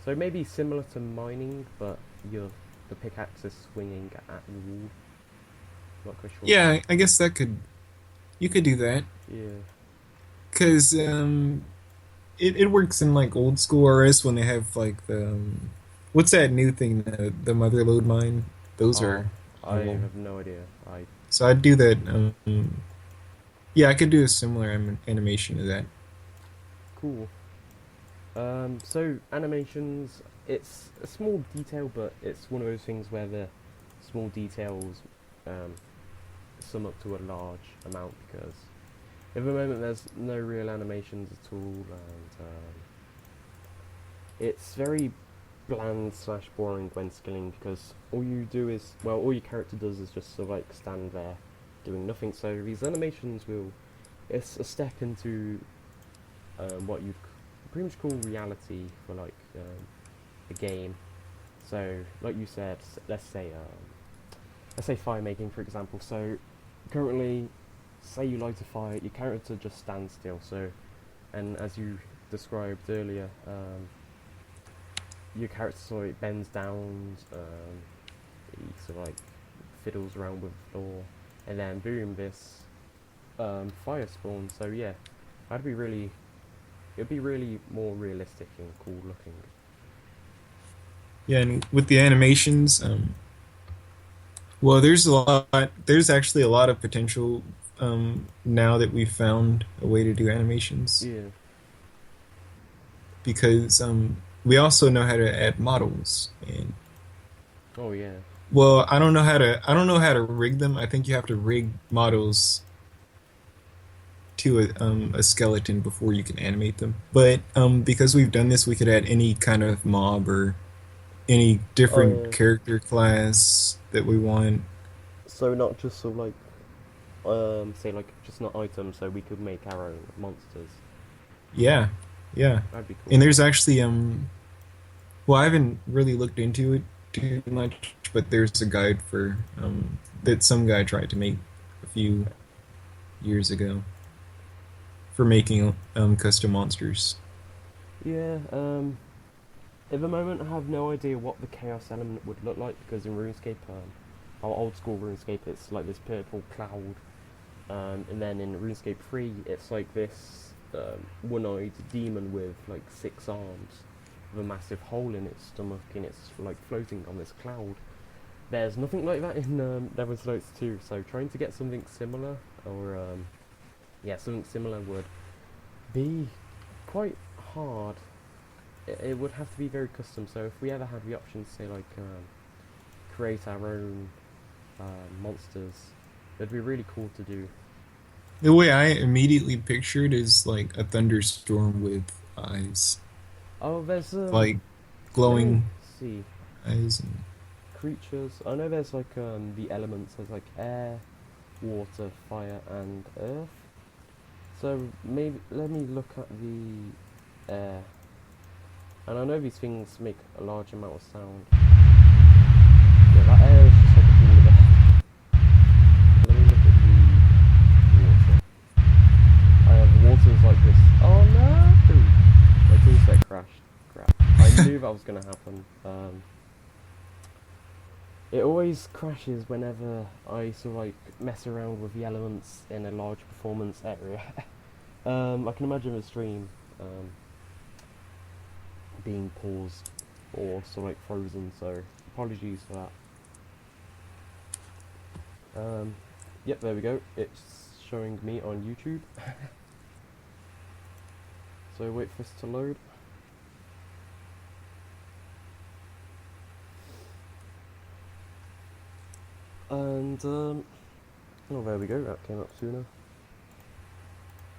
So maybe similar to mining, but the pickaxe is swinging at the wall. Not quite sure how. Yeah, I guess that could you could do that Yeah. because it works in like old school RS when they have like the what's that new thing the mother lode mine. Those Oh, are I well. have no idea. So I'd do that. Yeah, I could do a similar animation to that. Cool. So animations, it's a small detail, but it's one of those things where the small details um, sum up to a large amount, because at the moment there's no real animations at all, and it's very bland slash boring when skilling, because all you do is, well, all your character does is just sort of like stand there doing nothing. So these animations will, it's a step into what you'd pretty much call reality for like a game. So like you said, let's say fire making, for example. So currently, say you light a fire, your character just stands still. So, and as you described earlier, your character sort of bends down, he sort of like fiddles around with the floor, and then boom, this fire spawns. So yeah, that'd be really, it'd be really more realistic and cool looking. Yeah, and with the animations, well, there's a lot. There's actually a lot of potential now that we've found a way to do animations Yeah. because we also know how to add models. And Oh yeah. well, I don't know how to rig them. I think you have to rig models to a skeleton before you can animate them. But because we've done this, we could add any kind of mob or any Oh different yeah. character class that we want. So not just sort of like say like just not items, so we could make our own monsters. Yeah, yeah. That'd be And cool. there's actually well, I haven't really looked into it too much, but there's a guide for that some guy tried to make a few years ago for making custom monsters. Yeah, at the moment I have no idea what the chaos element would look like, because in RuneScape, our old school RuneScape, it's like this purple cloud, and then in RuneScape 3 it's like this one-eyed demon with like 6 arms, with a massive hole in its stomach, and it's like floating on this cloud. There's nothing like that in Neverwinter Nights 2, so trying to get something similar, or yeah, something similar would be quite hard. It would have to be very custom, so if we ever had the option to say like create our own monsters, it'd be really cool to do. The way I immediately pictured is like a thunderstorm with eyes, Oh, there's like let me glowing see. eyes. And Creatures. I know there's like the elements. There's like air, water, fire, and earth. So maybe let me look at the air. And I know these things make a large amount of sound. Yeah, that air is just like a ball of air. Let me look at the water. The water is like this. Oh no! My toolset crashed. Crap. I knew that was gonna happen. It always crashes whenever I sort of like mess around with the elements in a large performance area. I can imagine the stream being paused or sort of like frozen, so apologies for that. Yep, there we go. It's showing me on YouTube. So wait for this to load. And oh, there we go. That came up sooner.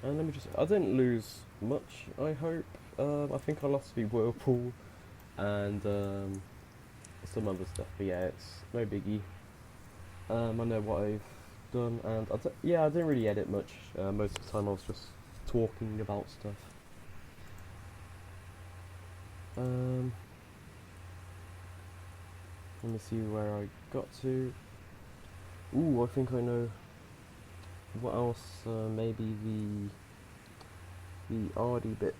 And let me just. I didn't lose much, I hope. I think I lost the whirlpool and some other stuff, but yeah, it's no biggie. I know what I've done, and yeah, I didn't really edit much. Most of the time, I was just talking about stuff. Let me see where I got to. Ooh, I think I know what else. Maybe the RD bit.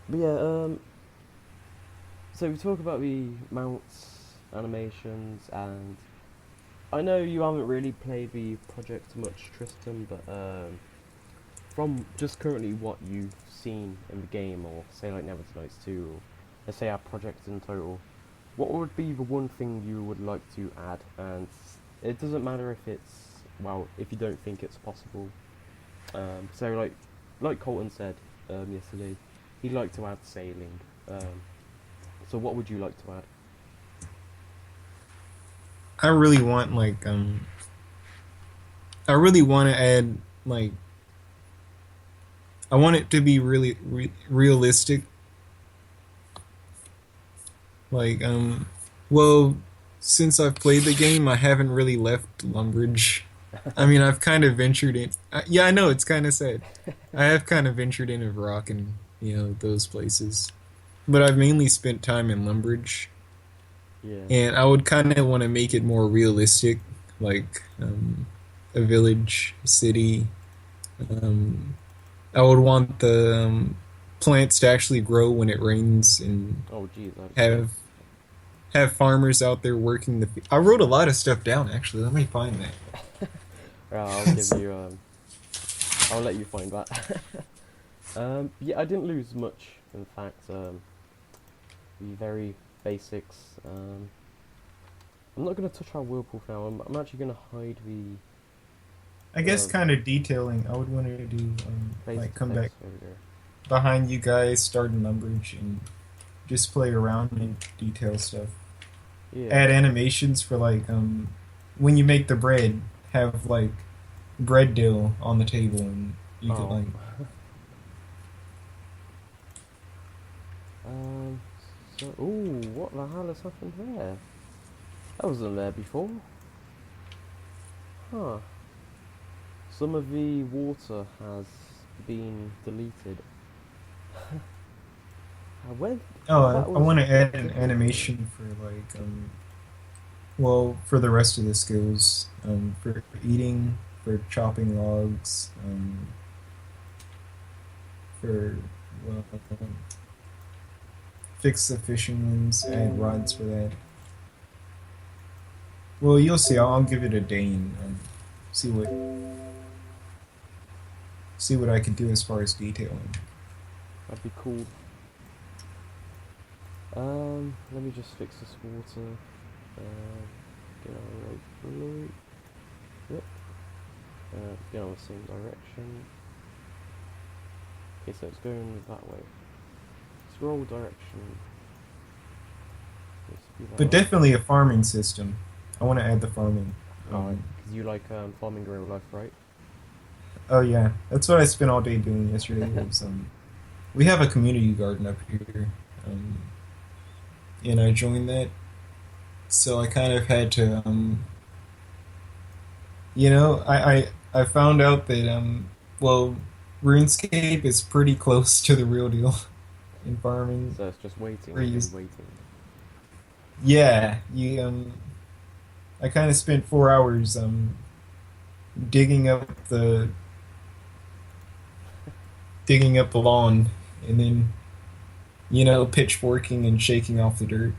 But yeah, so we talk about the mounts, animations, and I know you haven't really played the project much, Tristan, but from just currently what you've seen in the game, or say like Neverwinter Nights 2, or let's say our project in total, what would be the one thing you would like to add? And it doesn't matter if it's, well, if you don't think it's possible. So like Colton said yesterday, he'd like to add sailing. So what would you like to add? I really want like I really want to add like I want it to be really realistic. Like well, since I've played the game, I haven't really left Lumbridge. I mean, I've kind of ventured in. Yeah, I know it's kind of sad. I have kind of ventured into Rock and those places, but I've mainly spent time in Lumbridge. Yeah. And I would kind of want to make it more realistic, like a village, a city. I would want the plants to actually grow when it rains, and Oh geez. have farmers out there working the. I wrote a lot of stuff down actually. Let me find that. I'll give you. I'll let you find that. Yeah, I didn't lose much. In fact, the very basics. I'm not gonna touch our whirlpool now. I'm actually gonna hide the I guess kind of detailing. I would want to do basic like come text back over there. behind you guys, start in Lumbridge, and just play around and detail stuff. Yeah. Add animations for like when you make the bread, have like bread dough on the table, and you could like. So, ooh, what the hell has happened there? That wasn't there before. Huh. Some of the water has been deleted. Where? Oh, That I was want to add an animation for like well, for the rest of the skills, for eating, for chopping logs, for well, fix the fishing ones, add rods for that. Well, you'll see. I'll give it a day and see what. see what I could do as far as detailing. That'd be cool. Let me just fix this water. Get on the right blue. Yep. Get on the same direction. Okay, so it's going that way. Scroll direction. Let's be that But way. definitely a farming system. I want to add the farming. Alright, because you like farming in real life, right? Oh yeah, that's what I spent all day doing yesterday. Was, we have a community garden up here, um, and I joined that. So I kind of had to, I found out that well, RuneScape is pretty close to the real deal in farming. So it's just waiting Where you, and waiting. yeah, I kind of spent 4 hours digging up the digging up the lawn, and then pitchforking and shaking off the dirt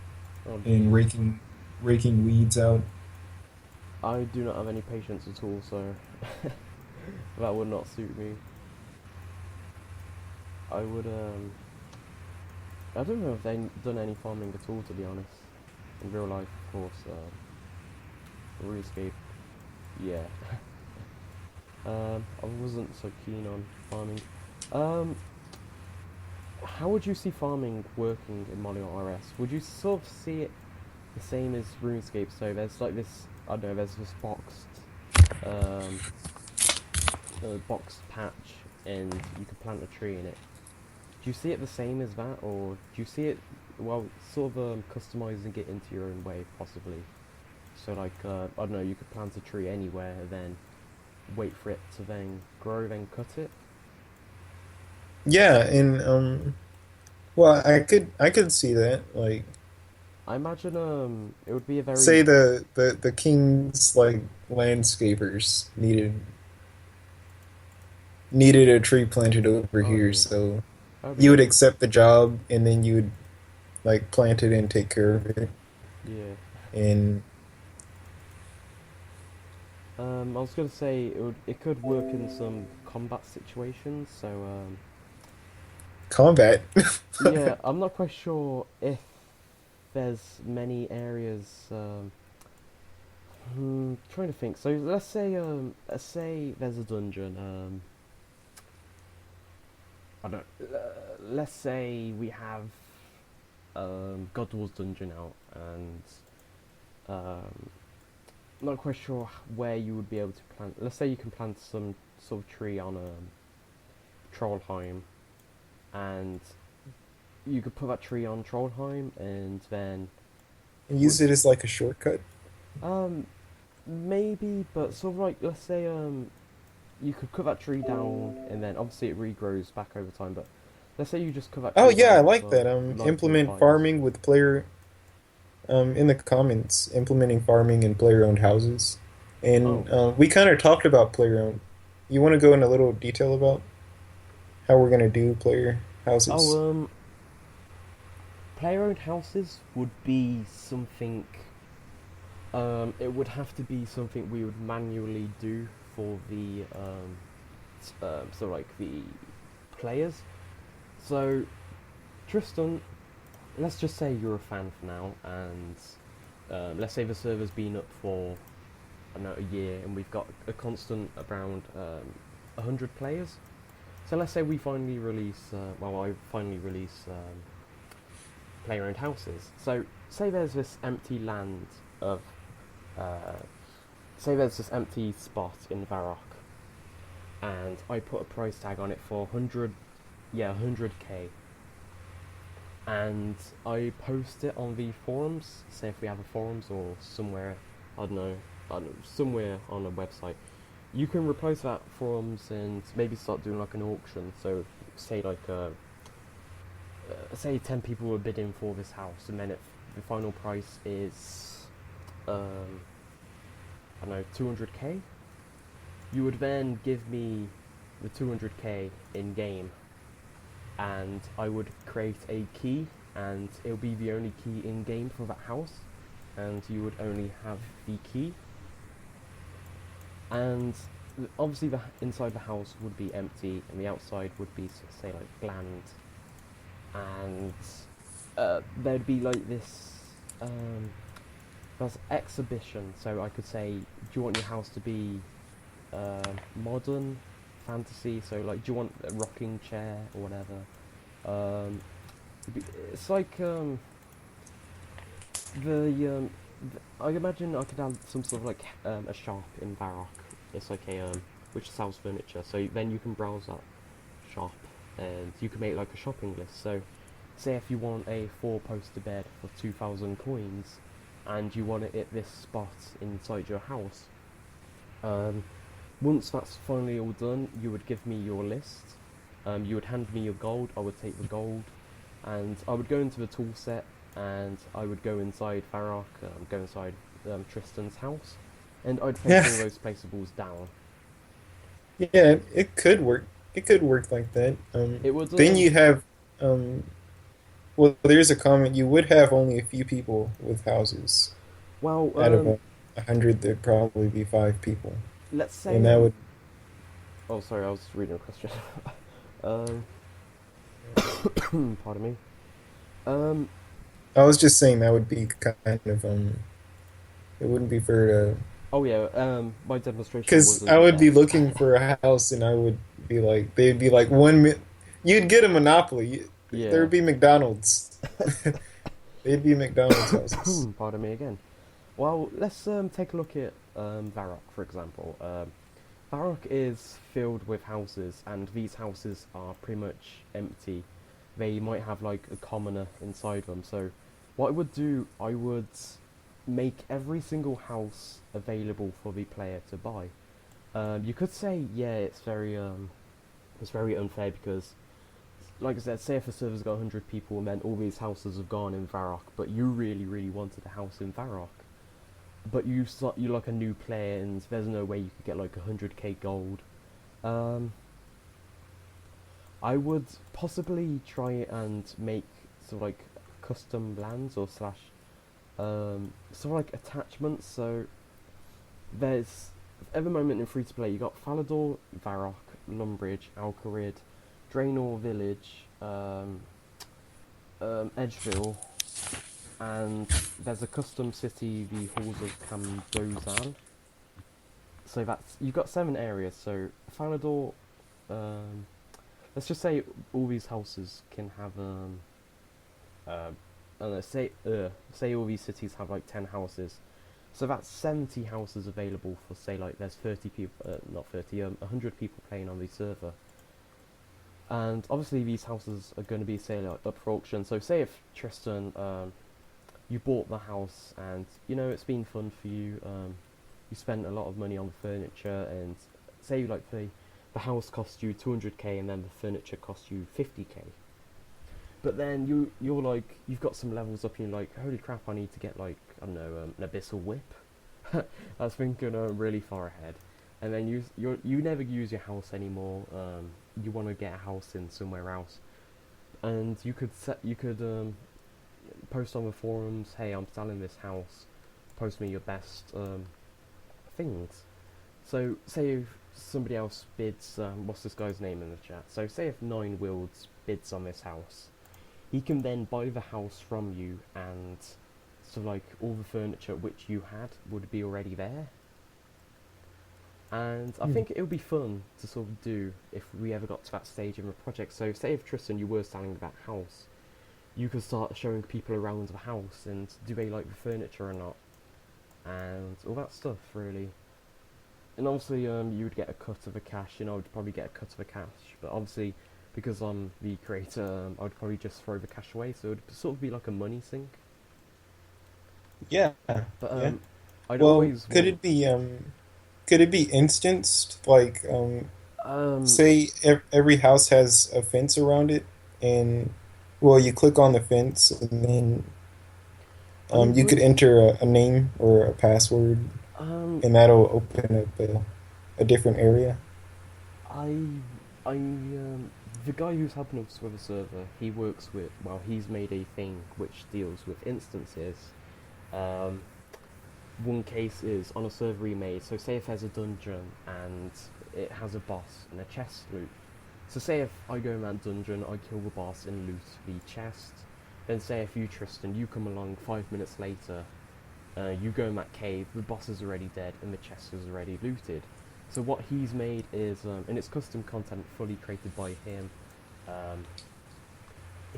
Oh and jeez. raking weeds out. I do not have any patience at all, so that would not suit me. I would I don't know if they've done any farming at all, to be honest. In real life, of course. RuneScape, yeah. I wasn't so keen on farming. Um, how would you see farming working in Molior RS? Would you sort of see it the same as RuneScape? So there's like this, I don't know, there's this um, boxed patch, and you can plant a tree in it. Do you see it the same as that, or do you see it, well, sort of customizing it into your own way, possibly? So like, I don't know, you could plant a tree anywhere, then wait for it to then grow, then cut it. Yeah, and well, I could see that. Like, I imagine it would be a say very, the king's like landscapers needed a tree planted over oh here, yeah, so that would be you would cool. accept the job, and then you would like plant it and take care of it. Yeah. And I was gonna say it could work in some combat situations. So combat. yeah, I'm not quite sure if there's many areas. Trying to think. So let's say there's a dungeon. I don't. Let's say we have God Wars dungeon out, and um, not quite sure where you would be able to plant. Let's say you can plant some sort of tree on Trollheim, and you could put that tree on Trollheim, and then And use would it as like a shortcut. um maybe, but sort of like, let's say you could cut that tree down, and then obviously it regrows back over time. But let's say you just cut that Oh tree yeah, I down like for that. nice and Implement quiet. farming with player in the comments, implementing farming in player-owned houses. Oh, And we kind of talked about player-owned. You want to go in a little detail about how we're gonna do player houses? oh, player-owned houses would be something. It would have to be something we would manually do for the so like the players. So Tristan, let's just say you're a fan for now, and let's say the server's been up for, I don't know, a year, and we've got a constant around 100 players. So let's say we finally release, I finally release player-owned houses. So say there's this empty land of, uh, say there's this empty spot in Varrock, and I put a price tag on it for 100, yeah, 100k, and I post it on the forums. Say if we have a forums or somewhere, I don't know, somewhere on a website. You can reply to that forums and maybe start doing like an auction. So say like say 10 people were bidding for this house, and then the final price is I don't know, 200k. You would then give me the 200k in game, and I would create a key, and it'll be the only key in game for that house, and you would only have the key. And obviously the inside the house would be empty, and the outside would be say like bland, and there'd be like this there's exhibition. So I could say, do you want your house to be modern, fantasy? So like, do you want a rocking chair or whatever? Um, it's like the I imagine I could have some sort of like a shop in Varrock. It's like a which sells furniture. So then you can browse that shop, and you can make like a shopping list. So say if you want a 4-poster bed for 2,000 coins, and you want it at this spot inside your house. Once that's finally all done, you would give me your list. You would hand me your gold. I would take the gold, and I would go into the tool set, and I would go inside Farrock, go inside Tristan's house, and I'd place Yeah, all those placeables down. yeah, it could work. It could work like that. It would, Then you have, um, well, there's a comment. You would have only a few people with houses. well, Out of 100, there'd probably be 5 people, let's say, and that would. oh, sorry, I was reading a question. Pardon me. Um, I was just saying that would be kind of It wouldn't be fair to. oh yeah, my demonstration Because wasn't I the would be best. looking for a house, and I would be like, they'd be like you'd get a monopoly. There Yeah. would be McDonald's. They'd be McDonald's houses. Pardon me again. Well, let's take a look at Varrock, for example. Varrock is filled with houses, and these houses are pretty much empty. They might have like a commoner inside them. So, what I would do, I would make every single house available for the player to buy. You could say, yeah, it's very unfair because, like I said, say if a server's got 100 people and then all these houses have gone in Varrock, but you really, really wanted a house in Varrock, but you're like a new player and there's no way you could get like 100k gold. Um, I would possibly try and make sort of like custom lands or slash sort of like attachments. So there's at the moment in free to play you got Falador, Varrock, Lumbridge, Alcarid, Draenor Village, Edgeville, and there's a custom city, the Halls of Cambozan. So that's you've got 7 areas. So Falador, um, let's just say all these houses can have I don't know, say all these cities have like 10 houses. So that's 70 houses available for say like there's 30 people, not 30, 100 people playing on the server. And obviously these houses are going to be say like up for auction. So say if Tristan, you bought the house and you know it's been fun for you. You spent a lot of money on the furniture, and say like the house cost you 200k and then the furniture cost you 50k. But then you're like you've got some levels up and you're like, holy crap, I need to get like I don't know an abyssal whip. That's thinking really far ahead. And then you never use your house anymore. You want to get a house in somewhere else, and you could post on the forums, hey, I'm selling this house. Post me your best things. So say if somebody else bids, what's this guy's name in the chat? So say if Nine Wilds bids on this house, he can then buy the house from you, and so like all the furniture which you had would be already there. And I think it would be fun to sort of do if we ever got to that stage in the project. So say if Tristan, you were selling that house, you could start showing people around the house and do they like the furniture or not, and all that stuff really. And obviously you would get a cut of the cash, and I would probably get a cut of the cash, but obviously because I'm the creator, I would probably just throw the cash away, so it would sort of be like a money sink. Yeah, But yeah. I'd Well, always want could it be instanced? Like, um say every house has a fence around it, and well, you click on the fence, and then I mean you could enter a name or a password, um and that'll open up a different area. I the guy who's helping us with the server, he works with, well, he's made a thing which deals with instances. Um, one case is on a server we made. So say if there's a dungeon and it has a boss and a chest loot. So say if I go in that dungeon, I kill the boss and loot the chest. Then say if you, Tristan, you come along 5 minutes later, you go in that cave, the boss is already dead and the chest is already looted. So what he's made is, and it's custom content fully created by him,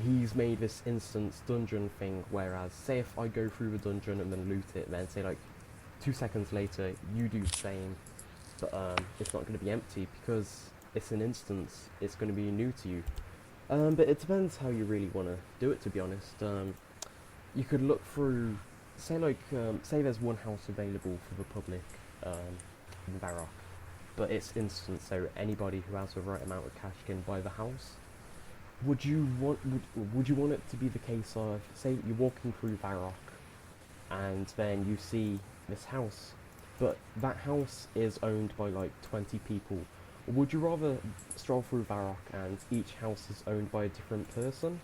he's made this instance dungeon thing, whereas say if I go through the dungeon and then loot it, then say like 2 seconds later you do the same, but it's not going to be empty because it's an instance, it's going to be new to you. But it depends how you really want to do it, to be honest. You could look through, say like, say there's one house available for the public in Varrock, but it's instant, so anybody who has the right amount of cash can buy the house. Would you want it to be the case of, say you're walking through Varrock and then you see this house, but that house is owned by like 20 people? Or would you rather stroll through Varrock and each house is owned by a different person?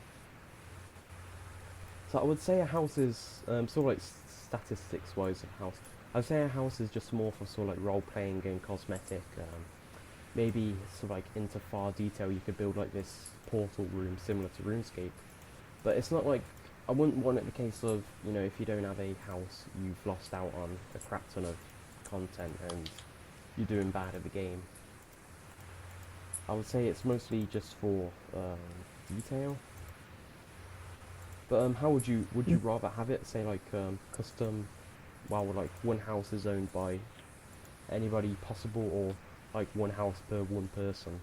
So I would say a house is, sort of like statistics wise of house, I'd say a house is just more for sort of like role playing and cosmetic. Maybe sort of like into far detail you could build like this portal room similar to Runescape. But it's not like, I wouldn't want it the case of, you know, if you don't have a house, you've lost out on a crap ton of content and you're doing bad at the game. I would say it's mostly just for detail. But how would you rather have it? Say like custom, while like one house is owned by anybody possible, or like one house per one person?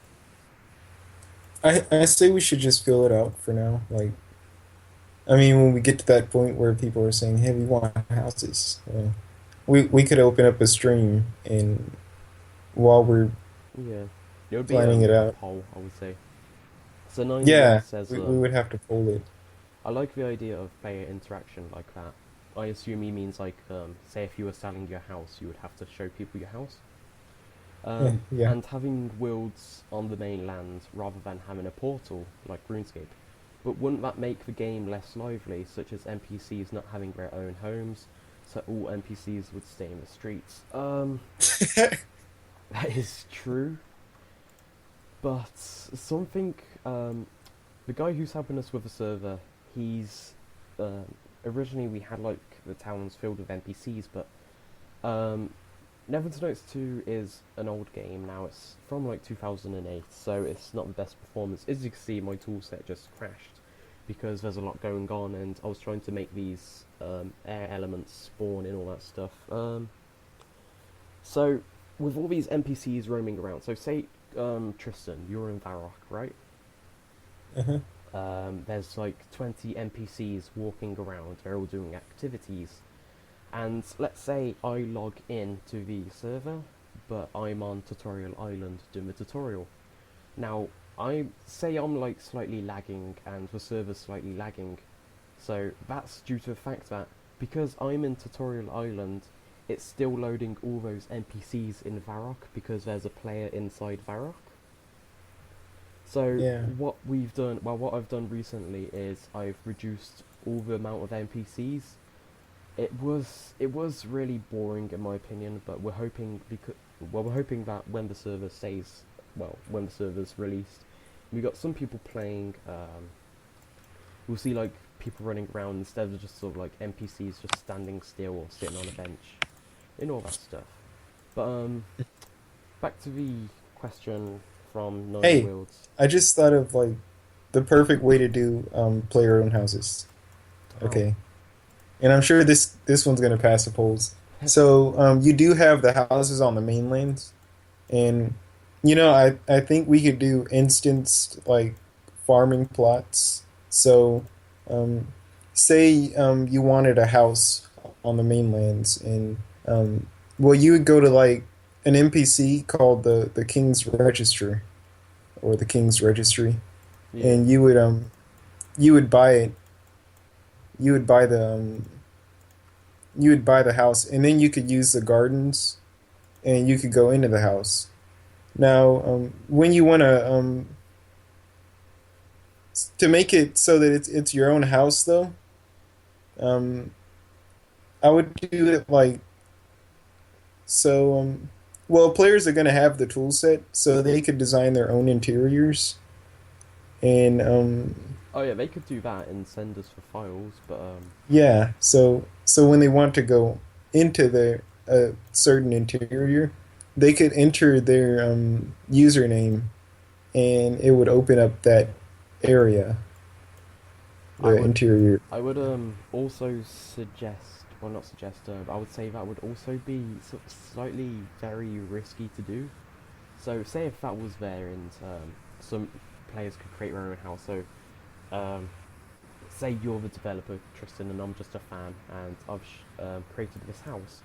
I say we should just fill it out for now. Like, I mean, when we get to that point where people are saying, "Hey, we want houses," we could open up a stream and while we're Yeah, it would be planning it a out. poll, I would say. So 91 Yeah, says, we would have to poll it. I like the idea of player interaction like that. I assume he means like, say if you were selling your house, you would have to show people your house. Yeah. And having worlds on the mainland rather than having a portal like RuneScape. But wouldn't that make the game less lively, such as NPCs not having their own homes, so all NPCs would stay in the streets? That is true. But something, the guy who's helping us with the server, he's, originally we had like the towns filled with NPCs, but Neverwinter Nights 2 is an old game now. It's from like 2008, so it's not the best performance. As you can see, my toolset just crashed because there's a lot going on, and I was trying to make these air elements spawn and all that stuff. So with all these NPCs roaming around, so say Tristan, you're in Varrock, right? Uh-huh. There's like 20 NPCs walking around. They're all doing activities. And let's say I log in to the server, but I'm on Tutorial Island doing the tutorial. Now, I'm like slightly lagging and the server's slightly lagging. So that's due to the fact that because I'm in Tutorial Island, it's still loading all those NPCs in Varrock because there's a player inside Varrock. So Yeah. what I've done recently is I've reduced all the amount of NPCs. It was really boring in my opinion, but we're hoping that when the server when the server's released, we got some people playing. We'll see like people running around instead of just sort of like NPCs just standing still or sitting on a bench, and all that stuff. But back to the question from Nine Hey, Worlds. I just thought of like the perfect way to do player-owned houses. How? Okay. And I'm sure this one's gonna pass the polls. So you do have the houses on the mainland, and I think we could do instanced like farming plots. So um, say you wanted a house on the mainlands, and well, you would go to like an NPC called the King's Register or the King's Registry, Yeah. and you would buy it. You would buy the you would buy the house, and then you could use the gardens, and you could go into the house. Now, when you want to make it so that it's your own house, though, um, I would do it like So, well, players are going to have the tool set, so they could design their own interiors. And Oh yeah, they could do that and send us for files, but yeah, so when they want to go into the certain interior, they could enter their username, and it would open up that area, I the would interior. I would also suggest, well not suggest, I would say that would also be slightly very risky to do. So say if that was there and some players could create their own house. So um, say you're the developer, Tristan, and I'm just a fan, and I've created this house.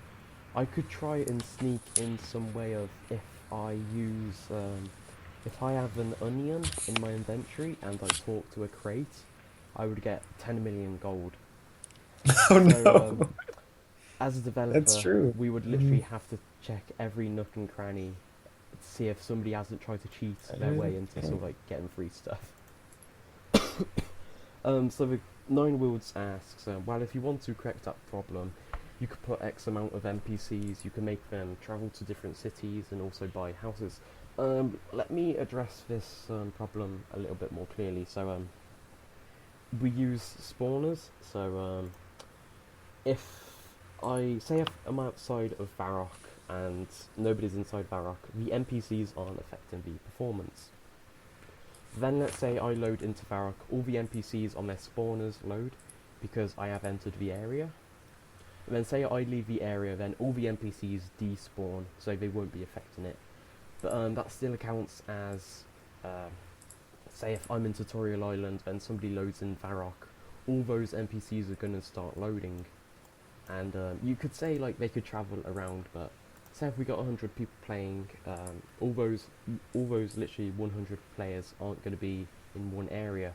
I could try and sneak in some way of I use if I have an onion in my inventory and I talk to a crate, I would get 10 million gold. Oh So no, as a that's developer, true. we would Mhm. literally have to check every nook and cranny to see if somebody hasn't tried to cheat their way into sort Okay. of like getting free stuff. So the Nine Worlds asks, well, if you want to correct that problem, you could put X amount of NPCs, you can make them travel to different cities and also buy houses. Let me address this problem a little bit more clearly. So we use spawners. So if I say if I'm outside of Varrock and nobody's inside Varrock, the NPCs aren't affecting the performance. Then let's say I load into Varrock, all the NPCs on their spawners load because I have entered the area. And then say I leave the area, then all the NPCs despawn, so they won't be affecting it. But that still accounts as, say if I'm in Tutorial Island and somebody loads in Varrock, all those NPCs are going to start loading. And you could say like they could travel around, but say if we got 100 people playing, all those literally 100 players aren't going to be in one area.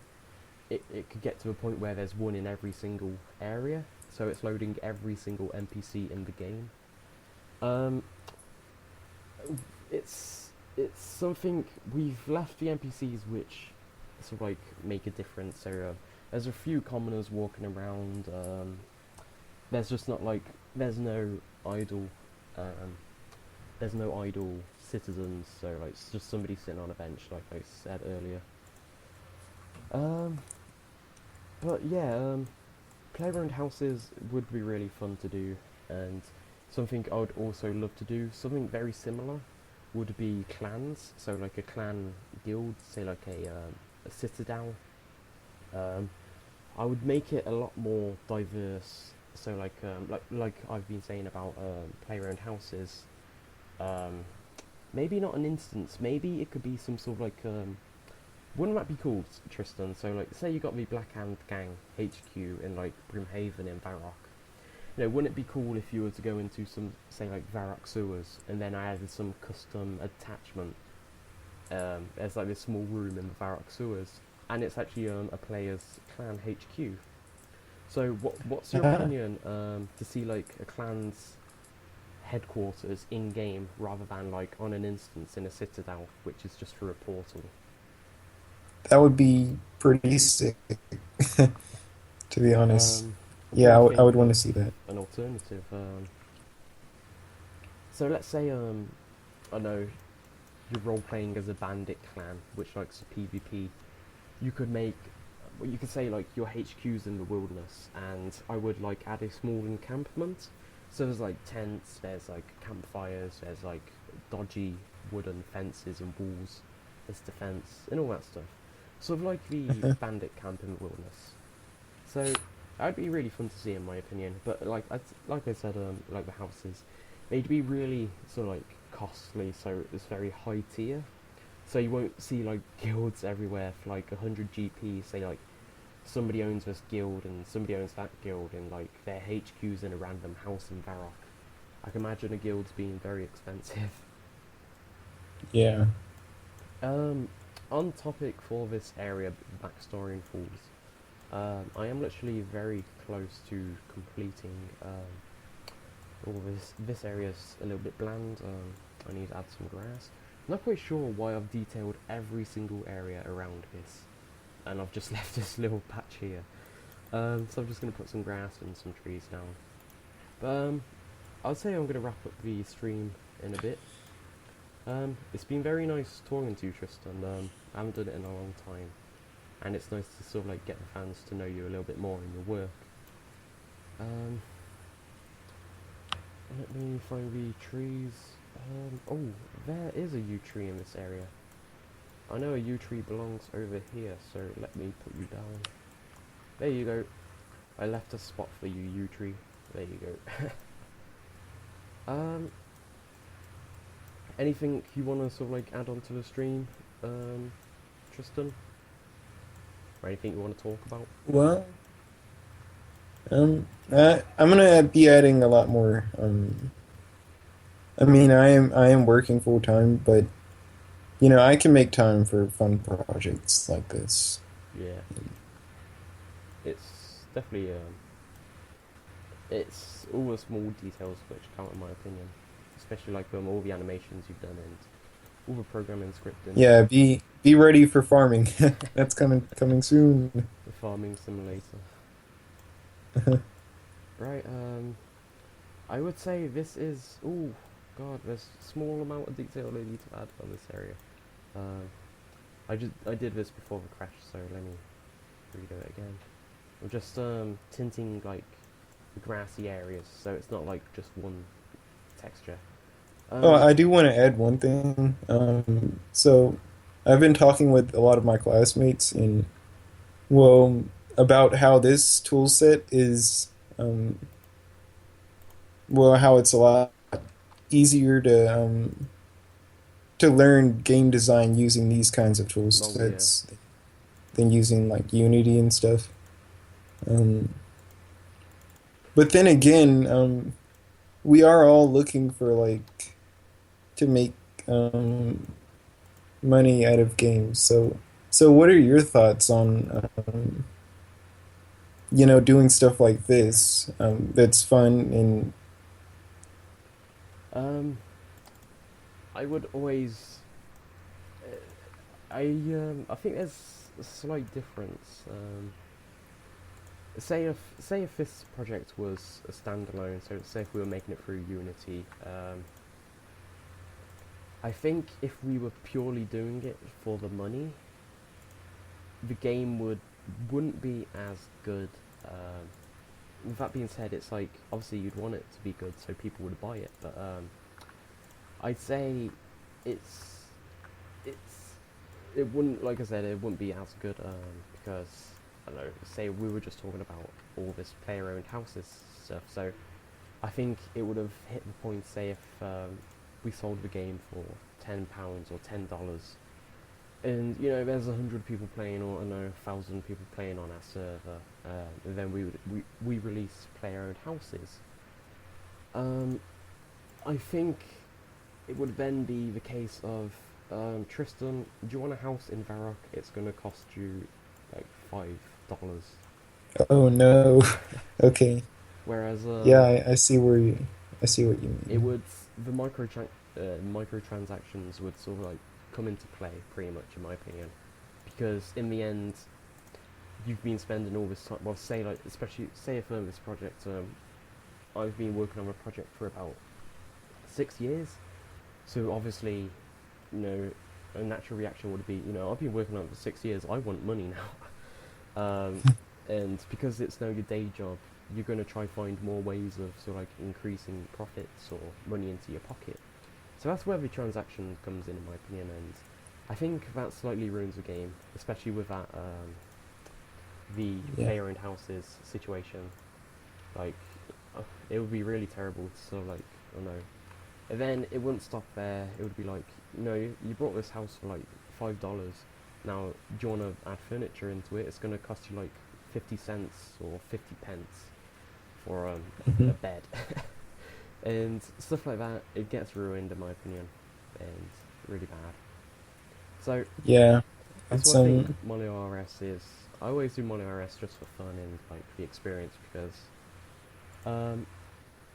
It could get to a point where there's one in every single area, so it's loading every single NPC in the game. Um, it's something we've left the NPCs which sort of like make a difference. So there's a few commoners walking around. There's just not like there's no idle um, there's no idle citizens. So like it's just somebody sitting on a bench, like I said earlier. Um, but yeah, playground houses would be really fun to do, and something I would also love to do, something very similar, would be clans. So like a clan guild, say like a citadel. Um, I would make it a lot more diverse. So like I've been saying about playground houses. Um, maybe not an instance. Maybe it could be some sort of like wouldn't that be cool, Tristan? So like say you got the Black Hand Gang HQ in like Brimhaven in Varrock. You know, wouldn't it be cool if you were to go into some, say, like Varrock sewers, and then I added some custom attachment? There's like this small room in the Varrock sewers, and it's actually a player's clan HQ. So, what's your Ah, opinion to see like a clan's headquarters in game rather than like on an instance in a citadel, which is just through a portal? that would be pretty sick, to be honest. What do Yeah, you I think would want of to see that. an alternative? So let's say I know you're role playing as a bandit clan, which likes PvP. You could make, well, you could say like your HQ's in the wilderness, and I would like add a small encampment. So there's like tents, there's like campfires, there's like dodgy wooden fences and walls, there's defense and all that stuff. Sort of like the bandit camp in the wilderness. So that'd be really fun to see, in my opinion. But like I said, like the houses, they'd be really sort of like costly, so it's very high tier. So you won't see like guilds everywhere for like 100 GP. Say like somebody owns this guild and somebody owns that guild, and like their HQ's in a random house in Varrock. I can imagine a guild's being very expensive. Yeah. Um, on topic for this area, Baxtorian Falls. I am literally very close to completing all this. This area's a little bit bland. I need to add some grass. I'm not quite sure why I've detailed every single area around this, and I've just left this little patch here. So I'm just going to put some grass and some trees down. But I'd say I'm gonna wrap up the stream in a bit. It's been very nice talking to you, Tristan. I haven't done it in a long time, and it's nice to sort of like get the fans to know you a little bit more in your work. Um, Let me find the trees. Oh, there is a yew tree in this area. I know a yew tree belongs over here, so let me put you down. There you go. I left a spot for you, yew tree. There you go. Anything you want to sort of like add onto the stream, Tristan? Or anything you want to talk about? Well, I'm gonna be adding a lot more. I mean, I am working full time, but I can make time for fun projects like this. Yeah, it's definitely it's all the small details which count in my opinion, especially like all the animations you've done and all the programming scripting, Yeah, be ready for farming. That's coming soon. the farming simulator. Right, I would say this is, oh god, there's a small amount of detail I need to add on this area. I did this before the crash, so let me redo it again. I'm just tinting like the grassy areas, so it's not like just one texture. Oh, I do want to add one thing. So I've been talking with a lot of my classmates and well about how this tool set is how it's a lot easier to learn game design using these kinds of tool Oh yeah. sets than using like Unity and stuff. Um, but then again, we are all looking for like to make money out of games. So what are your thoughts on doing stuff like this that's fun and Um, I would always. I think there's a slight difference. Say if this project was a standalone, so say if we were making it through Unity, I think if we were purely doing it for the money, the game wouldn't be as good. With that being said, it's like obviously you'd want it to be good so people would buy it, but I'd say it's it's it wouldn't, like I said, it wouldn't be as good because I don't know. Say we were just talking about all this player-owned houses stuff, so I think it would have hit the point. Say if we sold the game for £10 or $10, and there's 100 people playing, or I don't know, 1,000 people playing on our server, and then we release player-owned houses. I think it would then be the case of Tristan, do you want a house in Varrock? It's gonna cost you like $5. oh no. Okay. Whereas Yeah, I see what you it mean. would the microtransactions would sort of like come into play pretty much in my opinion, because in the end you've been spending all this time. Well, say like especially say if this project I've been working on a project for about 6 years, so obviously a natural reaction would be I've been working on it for 6 years. I want money now. And because it's now your day job, you're going to try find more ways of sort of like increasing profits or money into your pocket. So that's where the transaction comes in my opinion, and I think that slightly ruins the game, especially with that the Yeah. player-owned houses situation. Like, it would be really terrible to sort of like, I don't know. And then it wouldn't stop there. It would be like, you bought this house for like $5. Now, do you want to add furniture into it? It's going to cost you like 50 cents or 50 pence for Hmm. a bed. And stuff like that, it gets ruined in my opinion, and really bad. So Yeah. that's It's what I think Molior RS is. I always do Molior RS just for fun and like the experience, because um,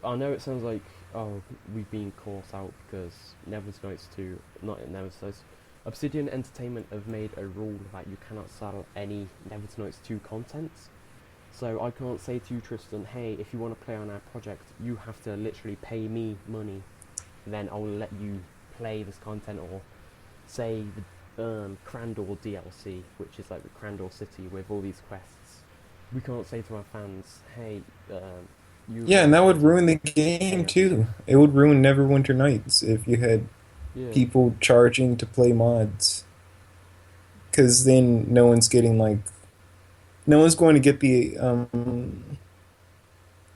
I know it sounds like, oh, we've been caught out because Neverwinter Nights 2, not Neverwinter Nights, Obsidian Entertainment have made a rule that you cannot sell any Neverwinter Nights 2 content. So I can't say to you, Tristan, hey, if you want to play on our project, you have to literally pay me money, then I'll let you play this content, or say the Crandor DLC, which is like the Crandor city with all these quests. We can't say to our fans, hey, you Yeah, and guys that have would to ruin the pay game us. too. It would ruin Neverwinter Nights if you had Yeah, people charging to play mods, because then no one's going to get the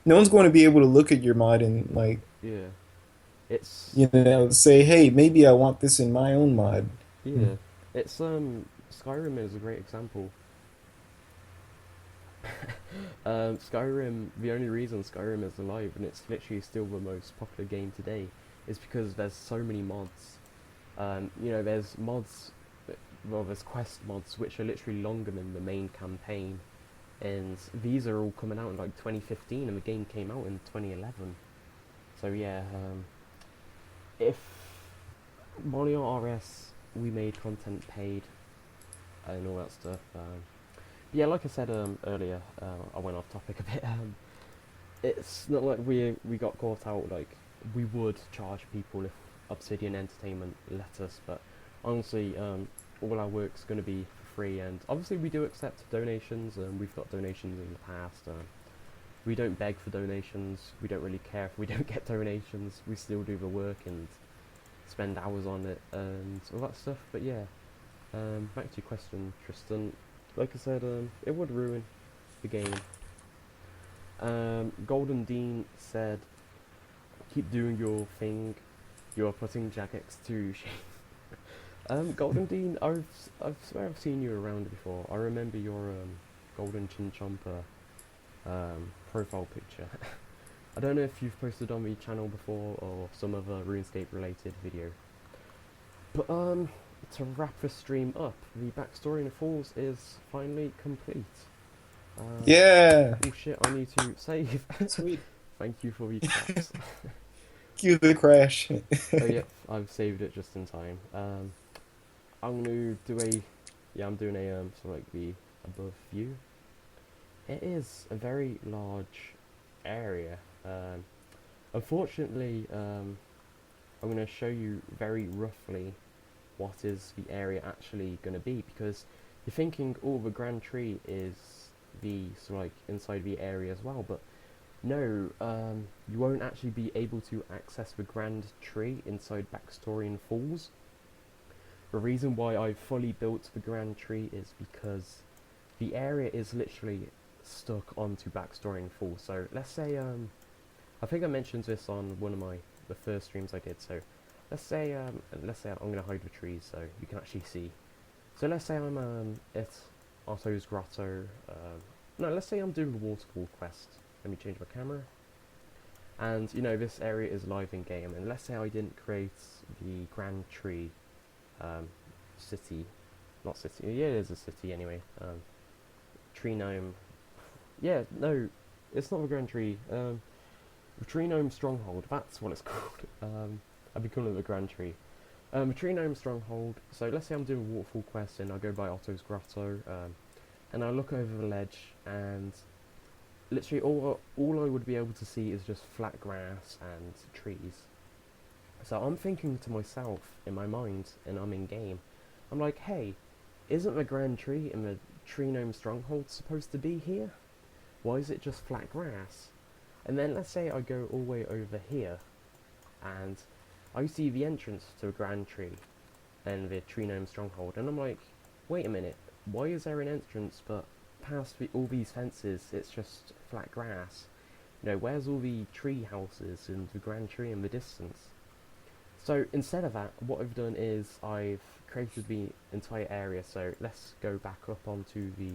no one's going to be able to look at your mod and like, yeah. It's say, hey, maybe I want this in my own mod. yeah. It's Skyrim is a great example. Skyrim, the only reason Skyrim is alive and it's literally still the most popular game today is because there's so many mods. There's mods, well, there's quest mods which are literally longer than the main campaign, and these are all coming out in like 2015, and the game came out in 2011. So yeah, if Molior RS, we made content paid and all that stuff. Yeah, like I said earlier, I went off topic a bit. It's not like we got caught out. Like, we would charge people if Obsidian Entertainment let us, but honestly, all our work's going to be for free, and obviously we do accept donations. We've got donations in the past. We don't beg for donations. We don't really care if we don't get donations. We still do the work and spend hours on it and all that stuff. But yeah, back to your question, Tristan. Like I said, it would ruin the game. Golden Dean said, "Keep doing your thing. You're putting Jagex to shame." Golden Dean, I swear I've seen you around before. I remember your Golden Chinchomper profile picture. I don't know if you've posted on the channel before or some other RuneScape related video. But to wrap the stream up, the Baxtorian Falls is finally complete. Yeah, Oh shit, I need to save. sweet. Thank you for the claps. Cue the crash. Oh yep, I've saved it just in time. I'm gonna do I'm doing a sort of like the above view. It is a very large area. Unfortunately, I'm gonna show you very roughly what is the area actually gonna be, because you're thinking, oh, the Grand Tree is the sort of like inside the area as well, but no, you won't actually be able to access the Grand Tree inside Baxtorian Falls. The reason why I fully built the Grand Tree is because the area is literally stuck onto Baxtorian Falls. So let's say, I think I mentioned this on one of the first streams I did. So let's say I'm gonna hide the trees so you can actually see. So let's say I'm at Otto's Grotto. No, let's say I'm doing the waterfall quest. Let me change my camera. And this area is live in game. And let's say I didn't create the Grand Tree city, not city. Yeah, it is a city anyway. Tree Gnome. Yeah, no, it's not the Grand Tree. The Tree Gnome Stronghold. That's what it's called. I've been calling it the Grand Tree. The Tree Gnome Stronghold. So let's say I'm doing a waterfall quest and I go by Otto's Grotto, and I look over the ledge, and literally all I would be able to see is just flat grass and trees. So I'm thinking to myself in my mind, and I'm in game, I'm like, hey, isn't the Grand Tree in the Tree Gnome Stronghold supposed to be here? Why is it just flat grass? And then let's say I go all the way over here, and I see the entrance to a Grand Tree and the Tree Gnome Stronghold, and I'm like, wait a minute, why is there an entrance but past all these fences it's just flat grass? Where's all the tree houses and the Grand Tree in the distance? So instead of that, what I've done is I've created the entire area. So let's go back up onto the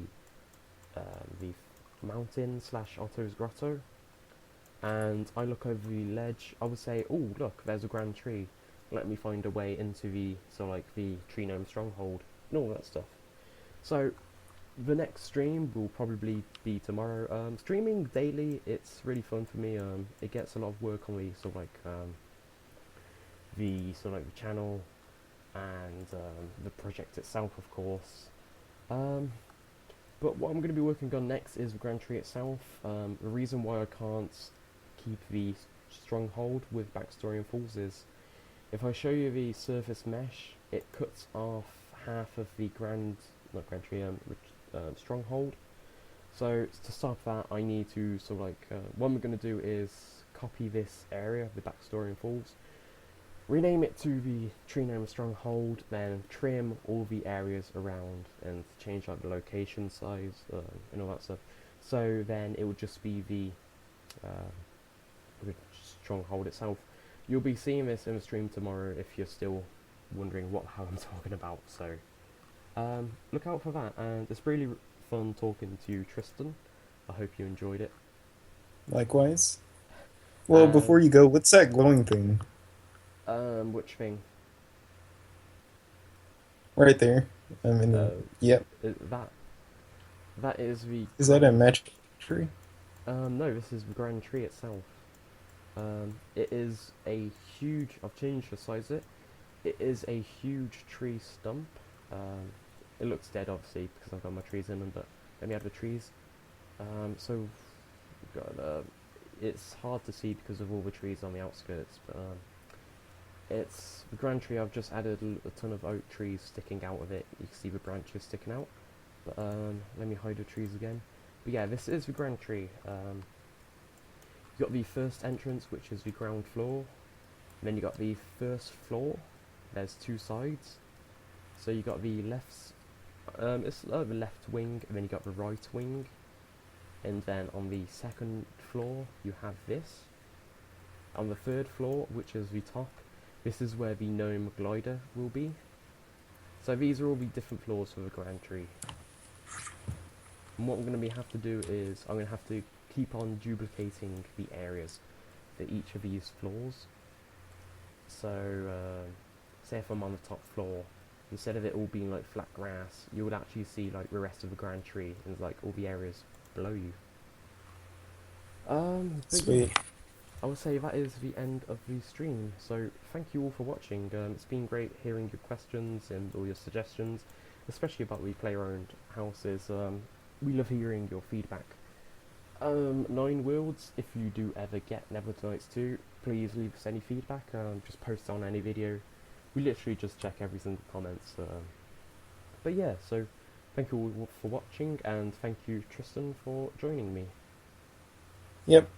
mountain / Otto's Grotto, and I look over the ledge. I would say, oh look, there's a Grand Tree. Let me find a way into the the Tree Gnome Stronghold and all that stuff. So the next stream will probably be tomorrow. Streaming daily, it's really fun for me. It gets a lot of work on the the channel and the project itself, of course. But But what I'm going to be working on next is the Grand Tree itself. The reason why I can't keep the stronghold with Baxtorian Falls is if I show you the surface mesh, it cuts off half of the not Grand Tree, stronghold. So to stop that, I need to sort of like, what I'm going to do is copy this area, the Baxtorian Falls, rename it to the tree name stronghold, then trim all the areas around and change like the location size and all that stuff. So then it would just be the stronghold itself. You'll be seeing this in the stream tomorrow if you're still wondering what the hell I'm talking about. So look out for that, and it's really fun talking to you, Tristan. I hope you enjoyed it. Likewise. Well, before you go, what's that glowing thing? Which thing? Right there. I mean, yep. That is the. Is that a magic tree? No, this is the Grand Tree itself. It is a huge. I've changed the size of it. It is a huge tree stump. It looks dead, obviously, because I've got my trees in them. But let me add the trees. So we've got. It's hard to see because of all the trees on the outskirts, but it's the Grand Tree. I've just added a ton of oak trees sticking out of it. You can see the branches sticking out. But let me hide the trees again. But yeah, this is the Grand Tree. You got the first entrance, which is the ground floor. And then you got the first floor. There's two sides. So you got the it's the left wing, and then you got the right wing. And then on the second floor, you have this. On the third floor, which is the top, this is where the gnome glider will be. So these are all the different floors for the Grand Tree. And what I'm going to have to do is, I'm going to have to keep on duplicating the areas for each of these floors. So, say if I'm on the top floor, instead of it all being like flat grass, you would actually see like the rest of the Grand Tree and like all the areas below you. Sweet. Yeah, I would say that is the end of the stream. So thank you all for watching. It's been great hearing your questions and all your suggestions, especially about the player-owned houses. We love hearing your feedback. 9 Worlds, if you do ever get Neverwinter Nights 2, please leave us any feedback. Just post on any video. We literally just check every single comments. But yeah, so thank you all for watching, and thank you, Tristan, for joining me. Yep.